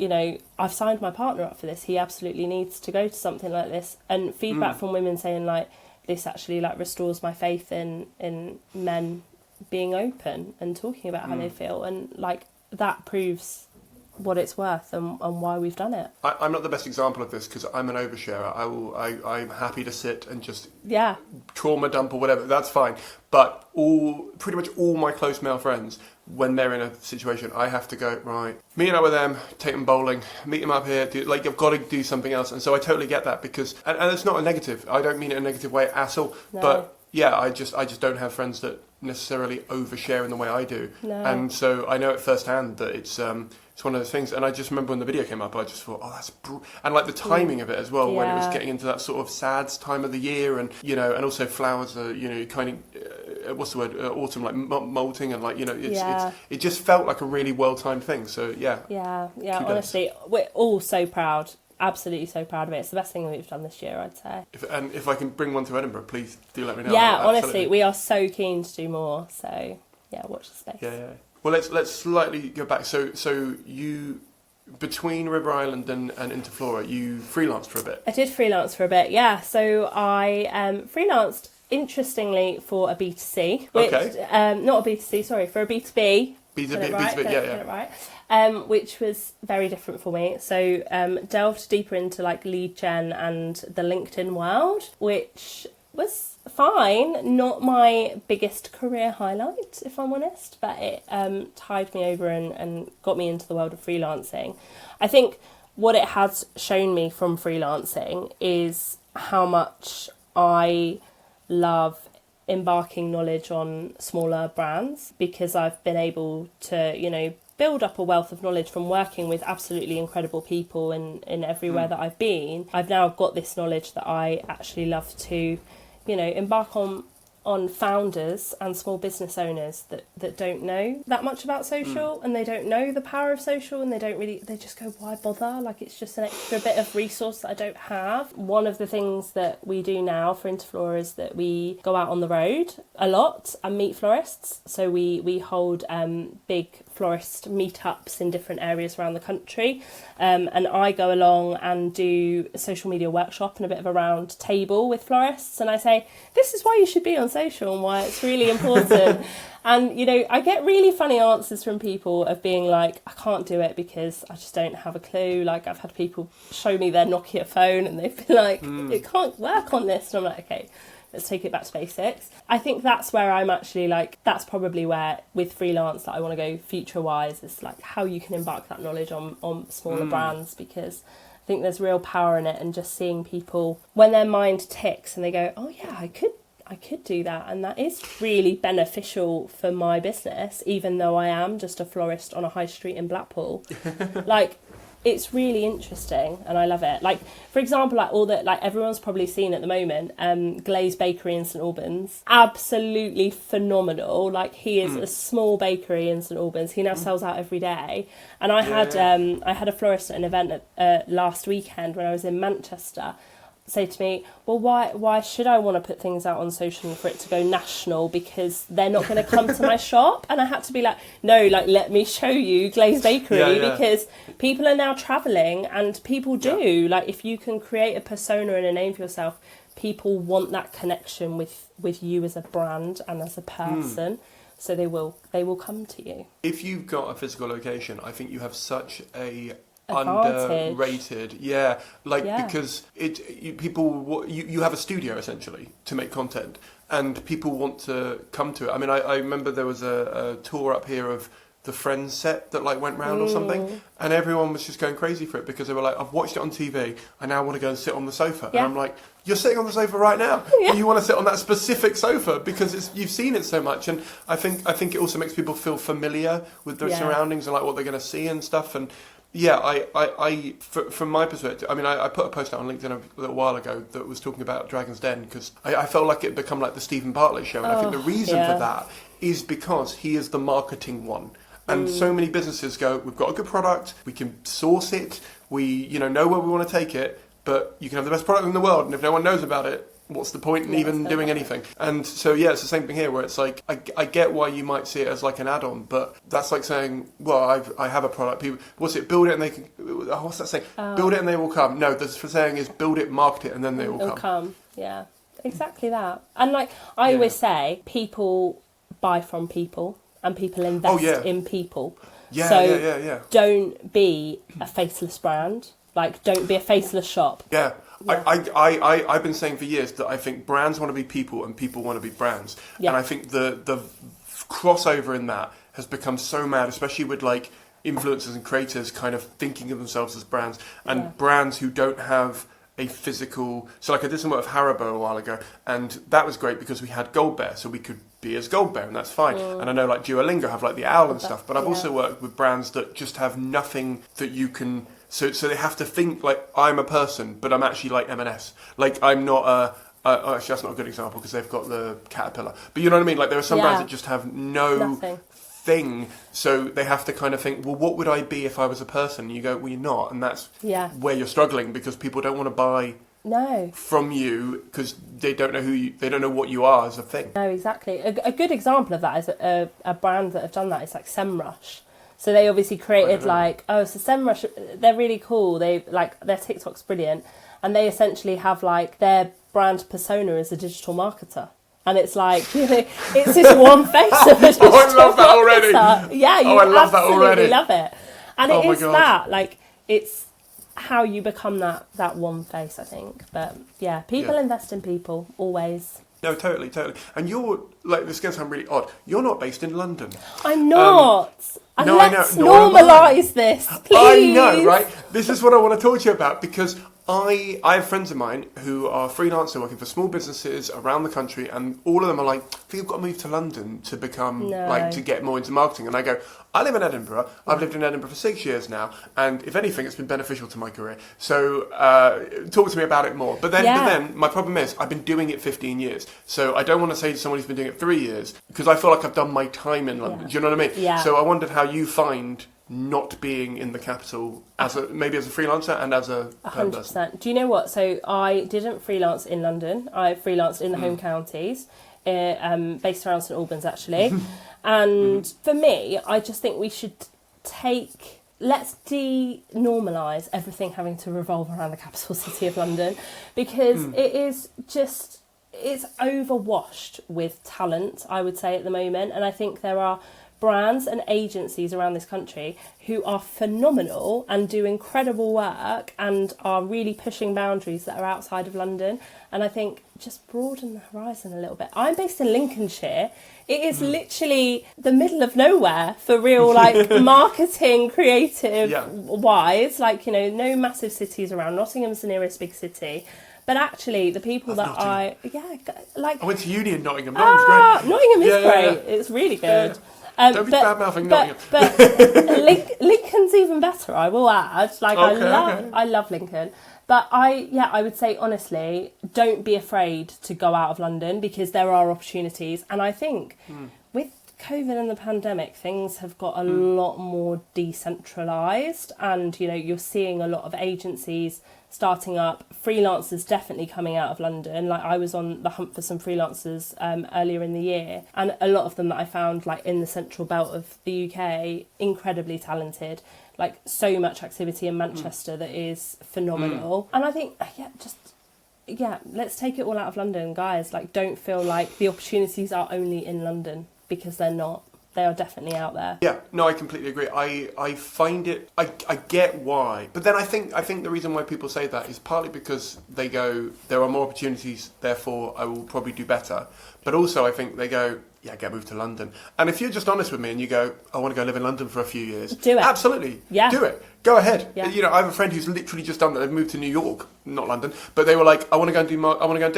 I've signed my partner up for this, he absolutely needs to go to something like this, and feedback from women saying like, this actually like restores my faith in men being open and talking about how they feel, and like that proves what it's worth and why we've done it. I'm not the best example of this because I'm an oversharer. I'm happy to sit and just trauma dump or whatever, that's fine, but pretty much all my close male friends, when they're in a situation, I have to go, right, meet up with them, take them bowling, meet them up here, I've got to do something else. And so I totally get that because, and it's not a negative, I don't mean it in a negative way at all, but yeah, I just don't have friends that necessarily overshare in the way I do. And so I know it firsthand that it's one of those things. And I just remember when the video came up, I just thought, oh, that's and like the timing of it as well, when it was getting into that sort of sad time of the year, and and also flowers are kind of what's the word, autumn, like molting, and like it just felt like a really well timed thing. So yeah, honestly, we're all so proud. Absolutely so proud of it. It's the best thing that we've done this year, I'd say. If I can bring one to Edinburgh, please do let me know. Yeah, honestly, we are so keen to do more. So yeah, watch the space. Yeah. Well, let's slightly go back. So you, between River Island and Interflora, you freelanced for a bit. I did freelance for a bit, yeah. So I freelanced, interestingly, for a B2C. Which, not a B2C, sorry, for a B2B. B2B, right. Which was very different for me. So delved deeper into like lead gen and the LinkedIn world, which was fine. Not my biggest career highlight, if I'm honest, but it tied me over and got me into the world of freelancing. I think what it has shown me from freelancing is how much I love embarking knowledge on smaller brands because I've been able to, you know, build up a wealth of knowledge from working with absolutely incredible people in everywhere that I've been. I've now got this knowledge that I actually love to, you know, embark on founders and small business owners that don't know that much about social and they don't know the power of social and they just go, why bother? Like, it's just an extra bit of resource that I don't have. One of the things that we do now for Interflora is that we go out on the road a lot and meet florists. So we hold big florist meetups in different areas around the country, and I go along and do a social media workshop and a bit of a round table with florists, and I say, this is why you should be on social and why it's really important. And, you know, I get really funny answers from people of being like, I can't do it because I just don't have a clue. Like, I've had people show me their Nokia phone and they've been like, it can't work on this. And I'm like, okay, let's take it back to basics. I think that's where I'm actually like, that's probably where with freelance that I want to go future-wise, is like how you can embark that knowledge on smaller brands, because I think there's real power in it, and just seeing people when their mind ticks and they go, oh yeah, I could do that, and that is really beneficial for my business, even though I am just a florist on a high street in Blackpool. Like, it's really interesting and I love it. Like, for example, like all that, like everyone's probably seen at the moment, Glazed Bakery in St Albans, absolutely phenomenal. Like, he is a small bakery in St Albans. He now sells out every day. And I had a florist at an event last weekend when I was in Manchester say to me, well, why should I want to put things out on social for it to go national, because they're not going to come to my shop? And I had to be like, no, like, let me show you Glazed Bakery, because people are now travelling and people do. Like, if you can create a persona and a name for yourself, people want that connection with you as a brand and as a person. So they will come to you. If you've got a physical location, I think you have such a advantage. Underrated, because you have a studio essentially to make content, and people want to come to it. I mean, I remember there was a tour up here of the Friends set that like went round or something, and everyone was just going crazy for it because they were like, I've watched it on TV, I now want to go and sit on the sofa. And I'm like, you're sitting on the sofa right now. And you want to sit on that specific sofa because you've seen it so much. And I think it also makes people feel familiar with their surroundings and like what they're going to see and stuff. And from my perspective, I mean, I put a post out on LinkedIn a little while ago that was talking about Dragon's Den, because I felt like it had become like the Stephen Bartlett show. And I think the reason for that is because he is the marketing one. And so many businesses go, we've got a good product, we can source it, we know where we want to take it, but you can have the best product in the world, and if no one knows about it, what's the point in even doing anything? And so, it's the same thing here, where it's like, I get why you might see it as like an add-on, but that's like saying, well, I have a product, people, build it and they can, what's that saying? Build it and they will come. No, the saying is build it, market it, and then they will come. Yeah, exactly that. And like, I always say, people buy from people, and people invest in people. Don't be a faceless brand. Like, don't be a faceless shop. I've been saying for years that I think brands want to be people and people want to be brands. And I think the crossover in that has become so mad, especially with like influencers and creators kind of thinking of themselves as brands, and brands who don't have a physical. So like, I did some work with Haribo a while ago, and that was great because we had Gold Bear, so we could be as Gold Bear, and that's fine. And I know like Duolingo have like the owl and stuff, but I've also worked with brands that just have nothing that you can. So they have to think like, I'm a person, but I'm actually like M&S. Like, I'm not actually that's not a good example because they've got the caterpillar. But you know what I mean? Like, there are some brands that just have nothing. So they have to kind of think, well, what would I be if I was a person? And you go, well, you're not, and that's where you're struggling, because people don't want to buy from you because they don't know they don't know what you are as a thing. No, exactly. A good example of that is a brand that have done that is like SEMrush. So they obviously created like, so SEMrush, they're really cool. They like, their TikTok's brilliant, and they essentially have like their brand persona as a digital marketer. And it's like, it's this one face of a digital I love that already. Yeah, you I love that already. Love it. And it is that, like, it's how you become that one face, I think. But people invest in people, always. No, totally. And you're, like, this is going to sound really odd, you're not based in London. I'm not. No, let's I know. normalise this, please. I know, right? This is what I want to talk to you about, because I have friends of mine who are freelancer working for small businesses around the country, and all of them are like, I think you've got to move to London to become, to get more into marketing. And I go, I live in Edinburgh. I've lived in Edinburgh for 6 years now, and if anything, it's been beneficial to my career. So talk to me about it more. But then my problem is I've been doing it 15 years. So I don't want to say to someone who's been doing it 3 years, because I feel like I've done my time in London. Do you know what I mean? Yeah. So I wondered how you find not being in the capital maybe as a freelancer and as a 100%. Do you know what? So I didn't freelance in London. I freelanced in the home counties, based around St Albans actually. And for me, I just think we should let's de-normalise everything having to revolve around the capital city of London, because it's overwashed with talent, I would say, at the moment. And I think there are brands and agencies around this country who are phenomenal and do incredible work and are really pushing boundaries that are outside of London. And I think just broaden the horizon a little bit. I'm based in Lincolnshire. It is literally the middle of nowhere for real, like, marketing, creative wise. Like, you know, no massive cities around. Nottingham's the nearest big city. But actually, the people I went to uni in Nottingham. Nottingham's great. Nottingham is great. It's really good. Don't be bad-mouthing Nottingham. But Lincoln's even better, I will add. Like, I love Lincoln. But I would say, honestly, don't be afraid to go out of London, because there are opportunities. And I think with COVID and the pandemic, things have got a lot more decentralised. And, you know, you're seeing a lot of agencies starting up, freelancers definitely coming out of London. Like, I was on the hunt for some freelancers earlier in the year, and a lot of them that I found, like, in the central belt of the UK, incredibly talented. Like, so much activity in Manchester that is phenomenal. And I think, let's take it all out of London, guys. Like, don't feel like the opportunities are only in London, because they're not. They are definitely out there. Yeah, no, I completely agree. I find it, I get why. But then I think the reason why people say that is partly because they go, there are more opportunities, therefore I will probably do better. But also I think they go, get moved to London. And if you're just honest with me and you go, I want to go live in London for a few years. Do it. Absolutely. Yeah. Do it. Go ahead. Yeah. You know, I have a friend who's literally just done that. They've moved to New York, not London, but they were like, I want to go and do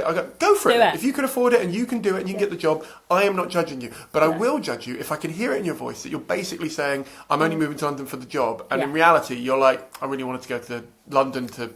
I go for it. If you can afford it and you can do it and you can get the job, I am not judging you. But I will judge you if I can hear it in your voice that you're basically saying, I'm only moving to London for the job. And in reality, you're like, I really wanted to go to London to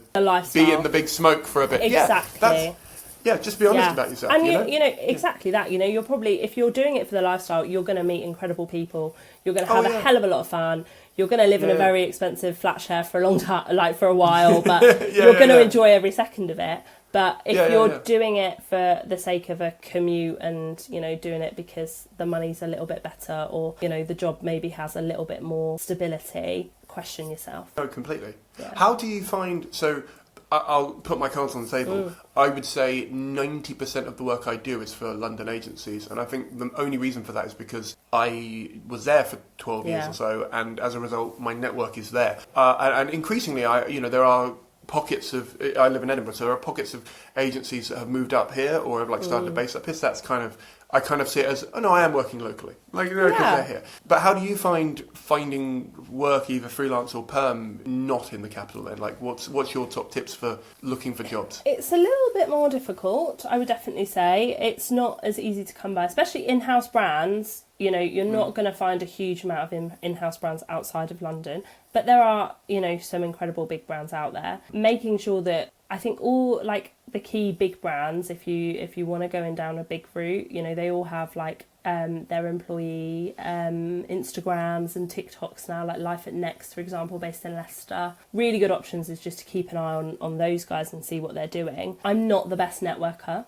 be in the big smoke for a bit. Exactly. Just be honest about yourself. And you know, exactly that. You know, you're probably, if you're doing it for the lifestyle, you're going to meet incredible people. You're going to have a hell of a lot of fun. You're going to live in a very expensive flat share for a long time, like for a while, but you're going to enjoy every second of it. But if you're doing it for the sake of a commute and, you know, doing it because the money's a little bit better, or, you know, the job maybe has a little bit more stability, question yourself. Oh, completely. Yeah. How do you find, so I'll put my cards on the table. I would say 90% of the work I do is for London agencies, and I think the only reason for that is because I was there for 12 years or so, and as a result, my network is there. And increasingly, there are pockets of, I live in Edinburgh, so there are pockets of agencies that have moved up here or have started a base up here. So that's I kind of see it as, I am working locally, because they're here. But how do you find finding work, either freelance or perm, not in the capital then? Like, what's your top tips for looking for jobs? It's a little bit more difficult, I would definitely say. It's not as easy to come by, especially in-house brands. You know, you're not going to find a huge amount of in-house brands outside of London. But there are, some incredible big brands out there. Making sure that, I think all, like, the key big brands, if you want to go in down a big route, they all have, like, their employee Instagrams and TikToks now, like Life at Next, for example, based in Leicester. Really good options is just to keep an eye on those guys and see what they're doing. I'm not the best networker.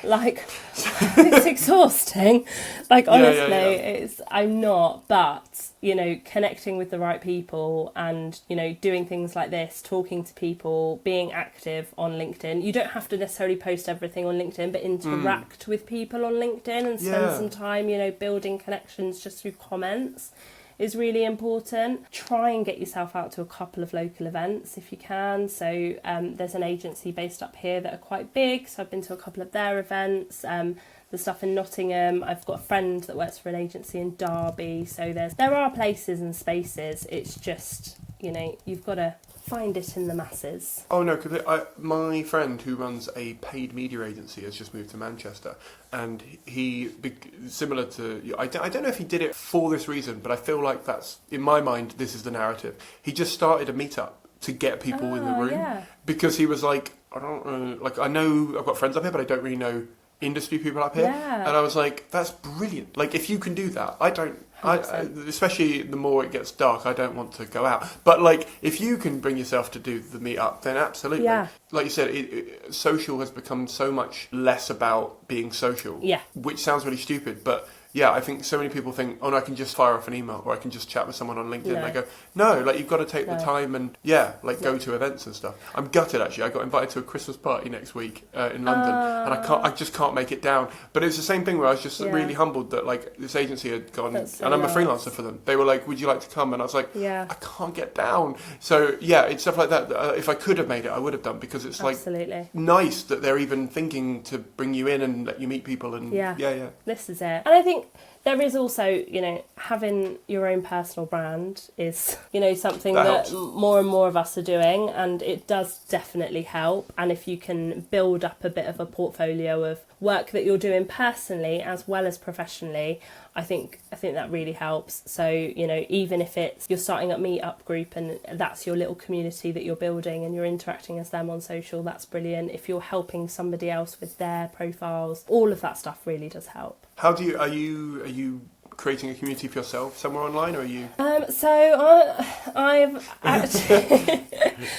It's exhausting. Like, honestly, I'm not, but, connecting with the right people and, doing things like this, talking to people, being active on LinkedIn. You don't have to necessarily post everything on LinkedIn, but interact with people on LinkedIn and spend some time, building connections just through comments is really important. Try and get yourself out to a couple of local events if you can. So there's an agency based up here that are quite big, so I've been to a couple of their events. The stuff in Nottingham, I've got a friend that works for an agency in Derby, so there are places and spaces. It's just, you've got to find it in the masses. Oh no, because my friend who runs a paid media agency has just moved to Manchester, and similar to you, I don't know if he did it for this reason, but I feel like that's, in my mind, this is the narrative. He just started a meetup to get people in the room, because he was like, I don't know, like, I know I've got friends up here, but I don't really know industry people up here, and I was like, that's brilliant. Like, if you can do that, especially the more it gets dark, I don't want to go out. But like, if you can bring yourself to do the meetup, then absolutely. Yeah. Like you said, social has become so much less about being social. Yeah. Which sounds really stupid, but yeah, I think so many people think, oh no, I can just fire off an email or I can just chat with someone on LinkedIn. And I go, no, like you've got to take the time and go to events and stuff. I'm gutted actually. I got invited to a Christmas party next week in London, and I just can't make it down. But it's the same thing where I was just really humbled that like this agency had gone, and I'm a freelancer for them. They were like, would you like to come? And I was like, I can't get down. So yeah, it's stuff like that. If I could have made it, I would have done, because it's like nice that they're even thinking to bring you in and let you meet people. And this is it. And I think there is also, having your own personal brand is, something that more and more of us are doing, and it does definitely help. And if you can build up a bit of a portfolio of work that you're doing personally as well as professionally, I think that really helps. So, even if it's you're starting a meetup group and that's your little community that you're building and you're interacting as them on social, that's brilliant. If you're helping somebody else with their profiles, all of that stuff really does help. Are you creating a community for yourself somewhere online, or are you? I've actually.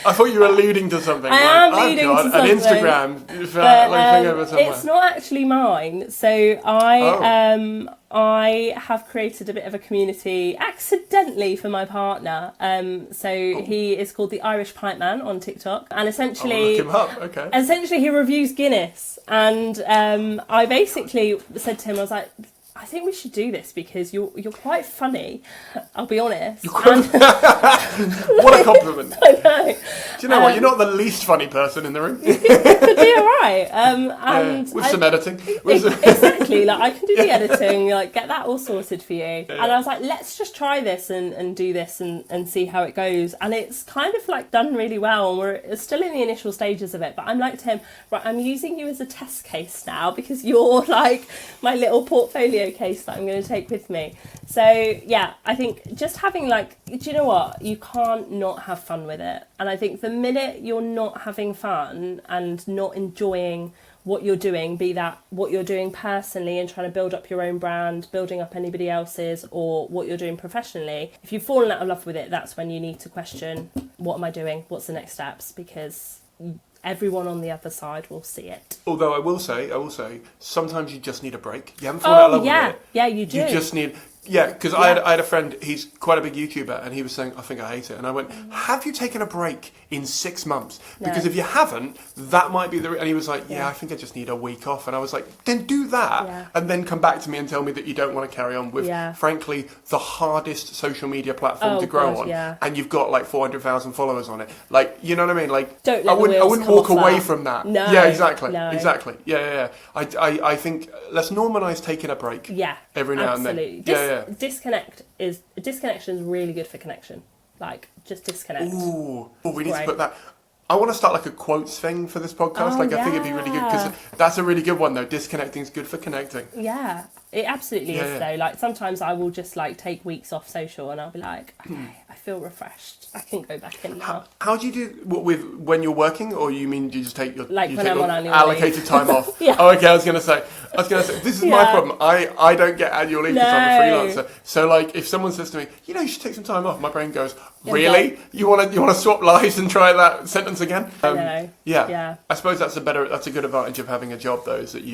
I thought you were alluding to something. I am alluding to something. An Instagram thing over somewhere. It's not actually mine. So I have created a bit of a community accidentally for my partner. He is called the Irish Pipe Man on TikTok, and essentially, look him up. Okay. Essentially, he reviews Guinness, and I basically said to him, I was like, I think we should do this because you're quite funny. I'll be honest. What a compliment! I know. Do you know what? You're not the least funny person in the room. You could be all right. And with some editing. Exactly. Like I can do the editing. Like get that all sorted for you. Yeah. And I was like, let's just try this and do this and see how it goes. And it's kind of like done really well. And we're still in the initial stages of it. But I'm like to him, right? I'm using you as a test case now because you're like my little portfolio case that I'm going to take with me. So yeah, I think just having do you know what, you can't not have fun with it. And I think the minute you're not having fun and not enjoying what you're doing, be that what you're doing personally and trying to build up your own brand, building up anybody else's, or what you're doing professionally, if you've fallen out of love with it, that's when you need to question, what am I doing, what's the next steps, because everyone on the other side will see it. Although I will say, sometimes you just need a break. You haven't fallen out of love with it. Yeah, you do. You just need... Yeah, because I had a friend, he's quite a big YouTuber, and he was saying, I think I hate it. And I went, have you taken a break in 6 months? Because if you haven't, that might be the... And he was like, I think I just need a week off. And I was like, then do that. And then come back to me and tell me that you don't want to carry on with, frankly, the hardest social media platform to grow on. Yeah. And you've got like 400,000 followers on it. Like, you know what I mean? Like, I wouldn't walk away from that. No. Yeah, exactly. No. Exactly. Yeah. I think let's normalise taking a break. Yeah. Every now and then. Disconnection is really good for connection. Like, just disconnect. Ooh, we need to put that... I want to start like a quotes thing for this podcast. I think it'd be really good because that's a really good one though. Disconnecting is good for connecting. Yeah, it absolutely is though. Like sometimes I will just like take weeks off social and I'll be like, okay, I feel refreshed. I can go back in now. How do you do when you're working, or you mean you just take your allocated time off? Oh, okay. I was gonna say this is my problem. I don't get annual leave because I'm a freelancer. So like if someone says to me, you should take some time off, my brain goes, really? You want to swap lives and try that sentence again? Yeah. I suppose that's a good advantage of having a job though, is that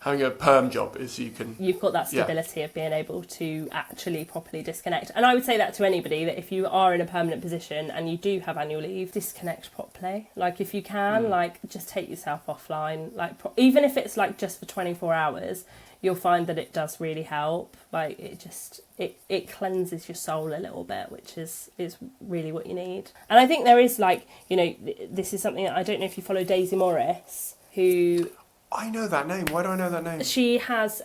having a perm job is you've got that stability of being able to actually properly disconnect. And I would say that to anybody, that if you are in a permanent position and you do have annual leave, disconnect properly. Like if you can, just take yourself offline. Like even if it's like just for 24 hours, you'll find that it does really help. Like it cleanses your soul a little bit, which is really what you need. And I think there is this is something that I don't know if you follow Daisy Morris, who... I know that name. Why do I know that name? She has,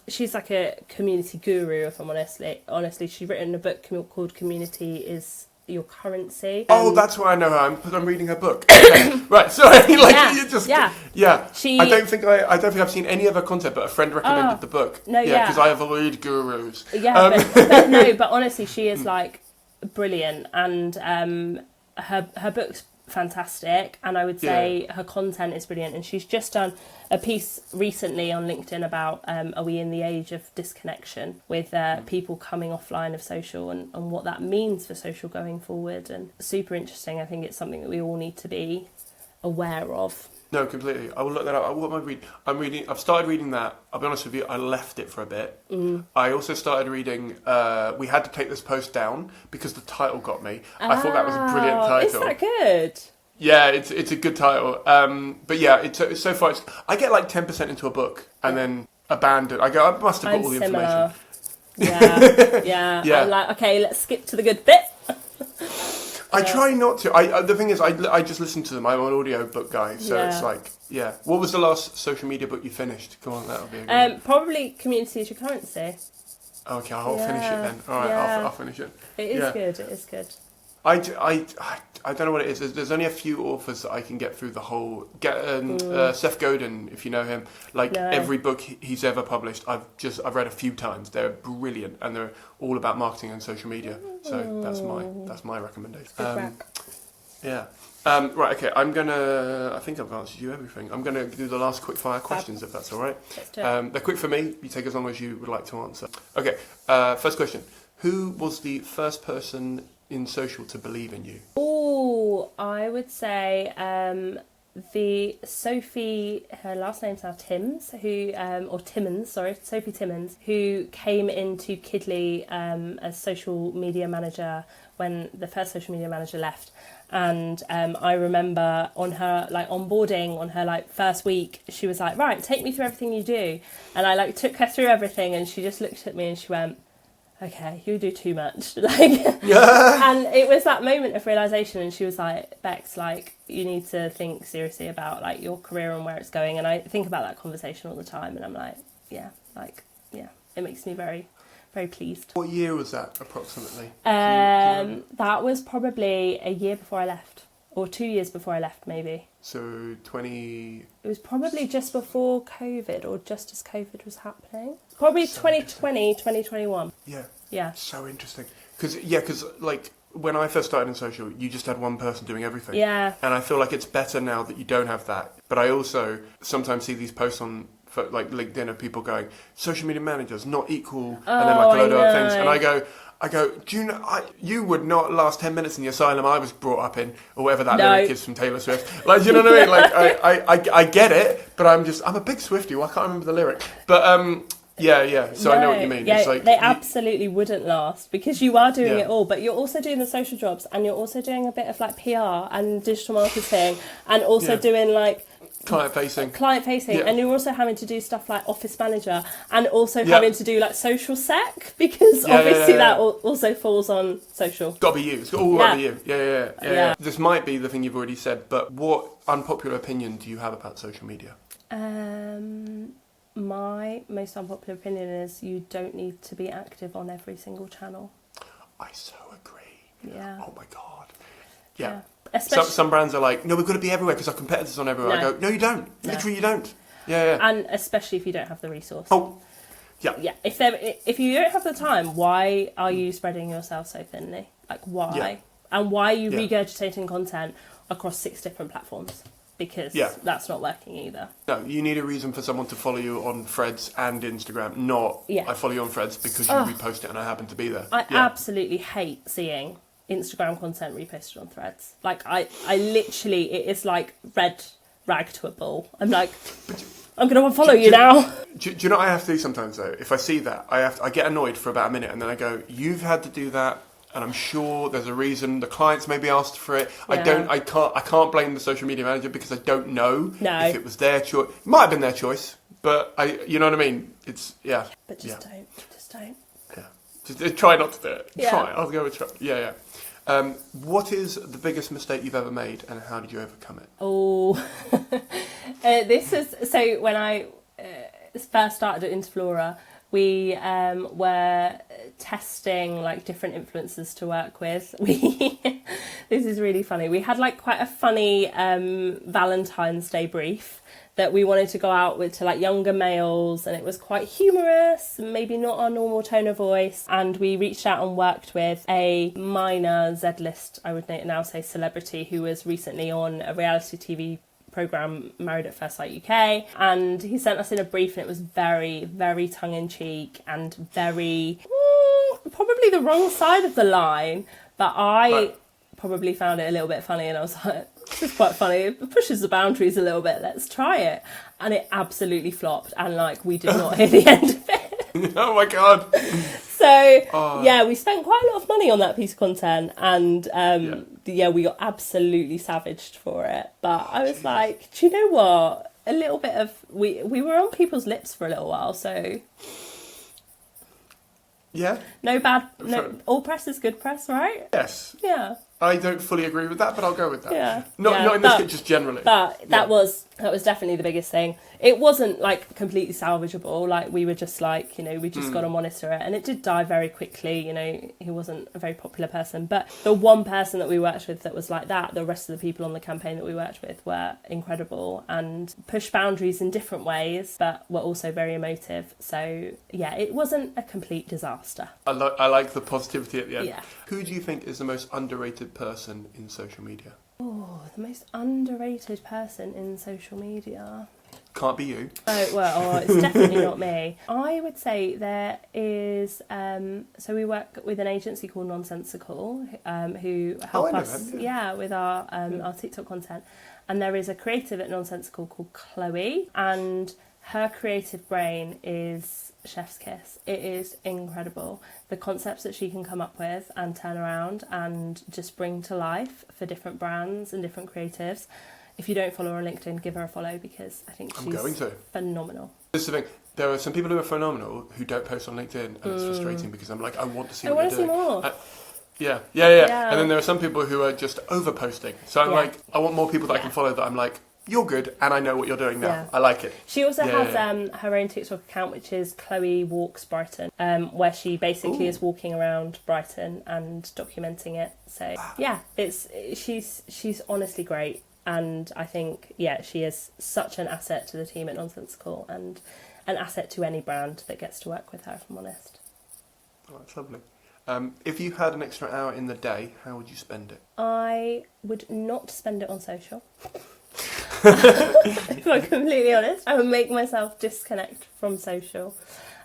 she's like a community guru, if I'm honestly. She's written a book called Community is your currency. Oh, that's why I know her. Because I'm reading her book. Okay. Right, sorry. Like you just. Yeah. I don't think I've seen any of her content, but a friend recommended the book. No, because I avoid gurus. Yeah, but honestly, she is like brilliant, and her book's fantastic, and I would say her content is brilliant, and she's just done a piece recently on LinkedIn about are we in the age of disconnection, with people coming offline of social, and what that means for social going forward, and super interesting. I think it's something that we all need to be aware of. No, completely. I will look that up. What am I reading? I've started reading that. I'll be honest with you, I left it for a bit. I also started reading, we had to take this post down because the title got me. I thought that was a brilliant title. Is that good? Yeah, it's a good title. But yeah, it's so far, I get like 10% into a book and then abandon. I go, I must have got all the information. Yeah. I'm like, okay, let's skip to the good bit. I try not to. The thing is, I just listen to them. I'm an audio book guy, so it's like, What was the last social media book you finished? Come on, that'll be a good one. Probably Community is Your Currency. Okay, I'll finish it then. All right, I'll finish it. It is good. It is good. I don't know what it is. There's only a few authors that I can get through the whole. Seth Godin, if you know him, every book he's ever published, I've read a few times. They're brilliant, and they're all about marketing and social media. So that's my recommendation. Right. Okay. I think I've answered you everything. I'm gonna do the last quick fire questions, if that's all right. Let's do it. They're quick for me. You take as long as you would like to answer. Okay. First question: who was the first person in social to believe in you? Oh, I would say the Sophie, her last name's now Timms, Sophie Timmons, who came into Kidley as social media manager when the first social media manager left. And I remember on her onboarding, on her first week, she was like, right, take me through everything you do. And I took her through everything, and she just looked at me and she went, okay, you do too much. And it was that moment of realisation, and she was like, Bex, you need to think seriously about your career and where it's going. And I think about that conversation all the time, and I'm like, it makes me very, very pleased. What year was that approximately? That was probably a year before I left, or 2 years before I left, maybe. So 20... It was probably just before COVID, or just as COVID was happening. Probably 2020, 2021. Yeah. So interesting. Because when I first started in social, you just had one person doing everything. Yeah. And I feel like it's better now that you don't have that. But I also sometimes see these posts on LinkedIn of people going, social media managers not equal, and then a load of other things. And I go, do you know, you would not last 10 minutes in the asylum I was brought up in, or whatever that lyric is from Taylor Swift. You know what I mean? I get it, but I'm a big Swiftie. Well, I can't remember the lyric. But so I know what you mean. Yeah, it's they absolutely wouldn't last, because you are doing it all, but you're also doing the social jobs, and you're also doing a bit of PR and digital marketing, and also doing client facing, and you're also having to do stuff like office manager, and also having to do social sec, because obviously that also falls on social. Got to be you. It's all got to be you. Yeah. This might be the thing you've already said, but what unpopular opinion do you have about social media? My most unpopular opinion is you don't need to be active on every single channel. I so agree. Yeah. Oh my God. Yeah. Some brands are like, no, we've got to be everywhere because our competitors are on everywhere. No. I go, no, you don't. No. Literally, you don't. Yeah. And especially if you don't have the resource. Oh, yeah. Yeah. If you don't have the time, why are you spreading yourself so thinly? Why? Yeah. And why are you regurgitating content across 6 different platforms? Because that's not working either. No, you need a reason for someone to follow you on Threads and Instagram, not I follow you on Threads because you repost it and I happen to be there. I absolutely hate seeing Instagram content reposted on Threads. I literally, it is like red rag to a bull. I'm like, I'm going to unfollow you now. Do you know what I have to do sometimes though? If I see that, I get annoyed for about a minute, and then I go, you've had to do that, and I'm sure there's a reason. The clients maybe asked for it. Yeah. I can't blame the social media manager because I don't know if it was their choice. It might have been their choice, but you know what I mean? It's But just don't. Yeah. Just try not to do it. Yeah. Try. I'll go with try. Yeah. What is the biggest mistake you've ever made, and how did you overcome it? Oh, this is so when I first started at Interflora. We were testing like different influencers to work with. This is really funny. We had like quite a funny Valentine's Day brief that we wanted to go out with to like younger males, and it was quite humorous, maybe not our normal tone of voice. And we reached out and worked with a minor Z-list, I would now say, celebrity who was recently on a reality TV programme, Married at First Sight UK, and he sent us in a brief, and it was very, very tongue-in-cheek and very probably the wrong side of the line, but I probably found it a little bit funny, and I was like, this is quite funny, it pushes the boundaries a little bit, let's try it. And it absolutely flopped, and like we did not hear the end of it. Oh my god. So yeah, we spent quite a lot of money on that piece of content, and we got absolutely savaged for it. But I was like, do you know what? A little bit of we were on people's lips for a little while, so yeah. No, all press is good press, right? Yes. Yeah. I don't fully agree with that, but I'll go with that. Yeah. Not in this case, just generally. But that was definitely the biggest thing. It wasn't like completely salvageable. Like we were just like, we just got to monitor it, and it did die very quickly. He wasn't a very popular person, but the one person that we worked with that was like that, the rest of the people on the campaign that we worked with were incredible and pushed boundaries in different ways, but were also very emotive. So yeah, it wasn't a complete disaster. I like the positivity at the end. Yeah. Who do you think is the most underrated person in social media? Oh, the most underrated person in social media. Can't be you. It's definitely not me. I would say there is, so we work with an agency called Nonsensical, who help us with our TikTok content. And there is a creative at Nonsensical called Chloe, and her creative brain is chef's kiss. It is incredible. The concepts that she can come up with and turn around and just bring to life for different brands and different creatives. If you don't follow her on LinkedIn, give her a follow, because I think she's phenomenal. This is the thing. There are some people who are phenomenal who don't post on LinkedIn, and it's frustrating because I'm like, I want to see what you're doing. I want to see more. Yeah. And then there are some people who are just over-posting. So I'm like, I want more people that I can follow that I'm like, you're good, and I know what you're doing now. Yeah. I like it. She also has her own TikTok account, which is Chloe Walks Brighton, where she basically is walking around Brighton and documenting it. So yeah, she's honestly great, and I think she is such an asset to the team at Nonsensical and an asset to any brand that gets to work with her, if I'm honest. Oh, that's lovely. If you had an extra hour in the day, how would you spend it? I would not spend it on social. If I'm completely honest, I would make myself disconnect from social,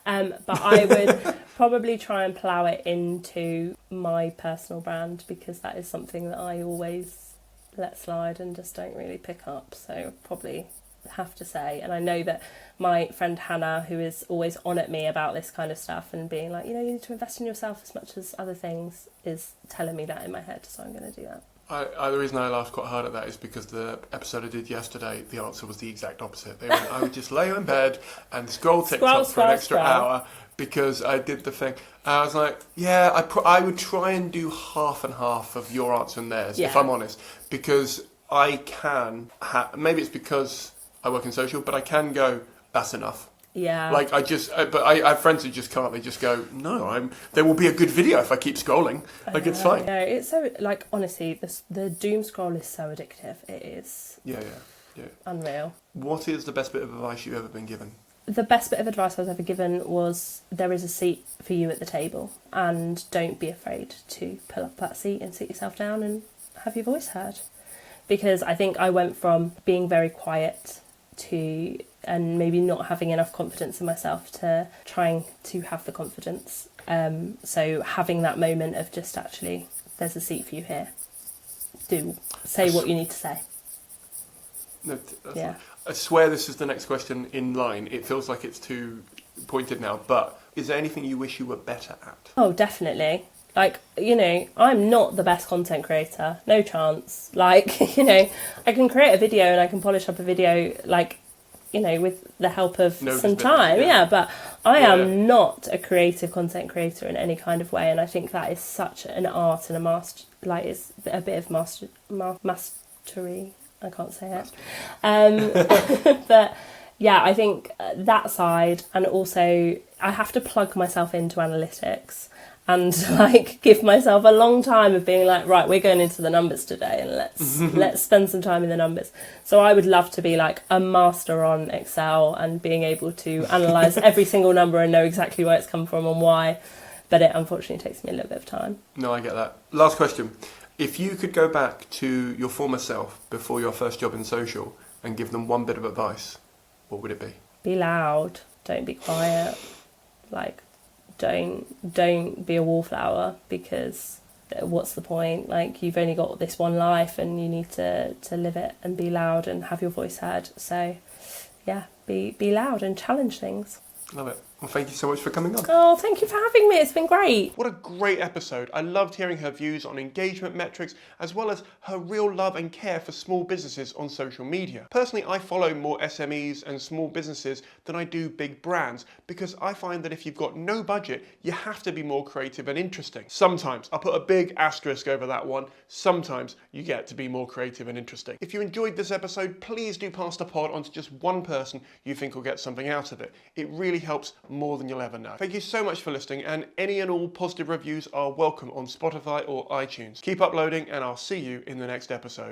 but I would probably try and plough it into my personal brand, because that is something that I always let slide and just don't really pick up, so probably have to say. And I know that my friend Hannah, who is always on at me about this kind of stuff and being like, you need to invest in yourself as much as other things, is telling me that in my head, so I'm going to do that. The reason I laughed quite hard at that is because the episode I did yesterday, the answer was the exact opposite. They went, I would just lay in bed and scroll TikTok for an extra hour because I did the thing. I was like, I would try and do half and half of your answer and theirs, if I'm honest, because I can, maybe it's because I work in social, but I can go, that's enough. Yeah. Like I have friends who just come up, they just go, no, there will be a good video if I keep scrolling. Like it's fine. Yeah, it's so, like, honestly, the doom scroll is so addictive. It is. Yeah. Unreal. What is the best bit of advice you've ever been given? The best bit of advice I was ever given was, there is a seat for you at the table, and don't be afraid to pull up that seat and sit yourself down and have your voice heard. Because I think I went from being very quiet and maybe not having enough confidence in myself to trying to have the confidence. So having that moment of just actually, there's a seat for you here. Say what you need to say. No, I swear this is the next question in line. It feels like it's too pointed now, but is there anything you wish you were better at? Oh, definitely. Like, I'm not the best content creator. No chance. Like, I can create a video and I can polish up a video, like, with the help of some time. Yeah, but I am not a creative content creator in any kind of way. And I think that is such an art and a master, like, it's a bit of mastery. I can't say it. But yeah, I think that side, and also I have to plug myself into analytics and like give myself a long time of being like, right, we're going into the numbers today and let's spend some time in the numbers. So I would love to be like a master on Excel and being able to analyze every single number and know exactly where it's come from and why. But it unfortunately takes me a little bit of time. No, I get that. Last question. If you could go back to your former self before your first job in social and give them one bit of advice, what would it be? Be loud. Don't be quiet. Like, don't be a wallflower, because what's the point? Like, you've only got this one life and you need to live it and be loud and have your voice heard. So, yeah, be loud and challenge things. Love it. Well, thank you so much for coming on. Oh, thank you for having me. It's been great. What a great episode. I loved hearing her views on engagement metrics, as well as her real love and care for small businesses on social media. Personally, I follow more SMEs and small businesses than I do big brands, because I find that if you've got no budget, you have to be more creative and interesting. Sometimes, I'll put a big asterisk over that one, sometimes you get to be more creative and interesting. If you enjoyed this episode, please do pass the pod on to just one person you think will get something out of it. It really helps more than you'll ever know. Thank you so much for listening, and any and all positive reviews are welcome on Spotify or iTunes. Keep uploading, and I'll see you in the next episode.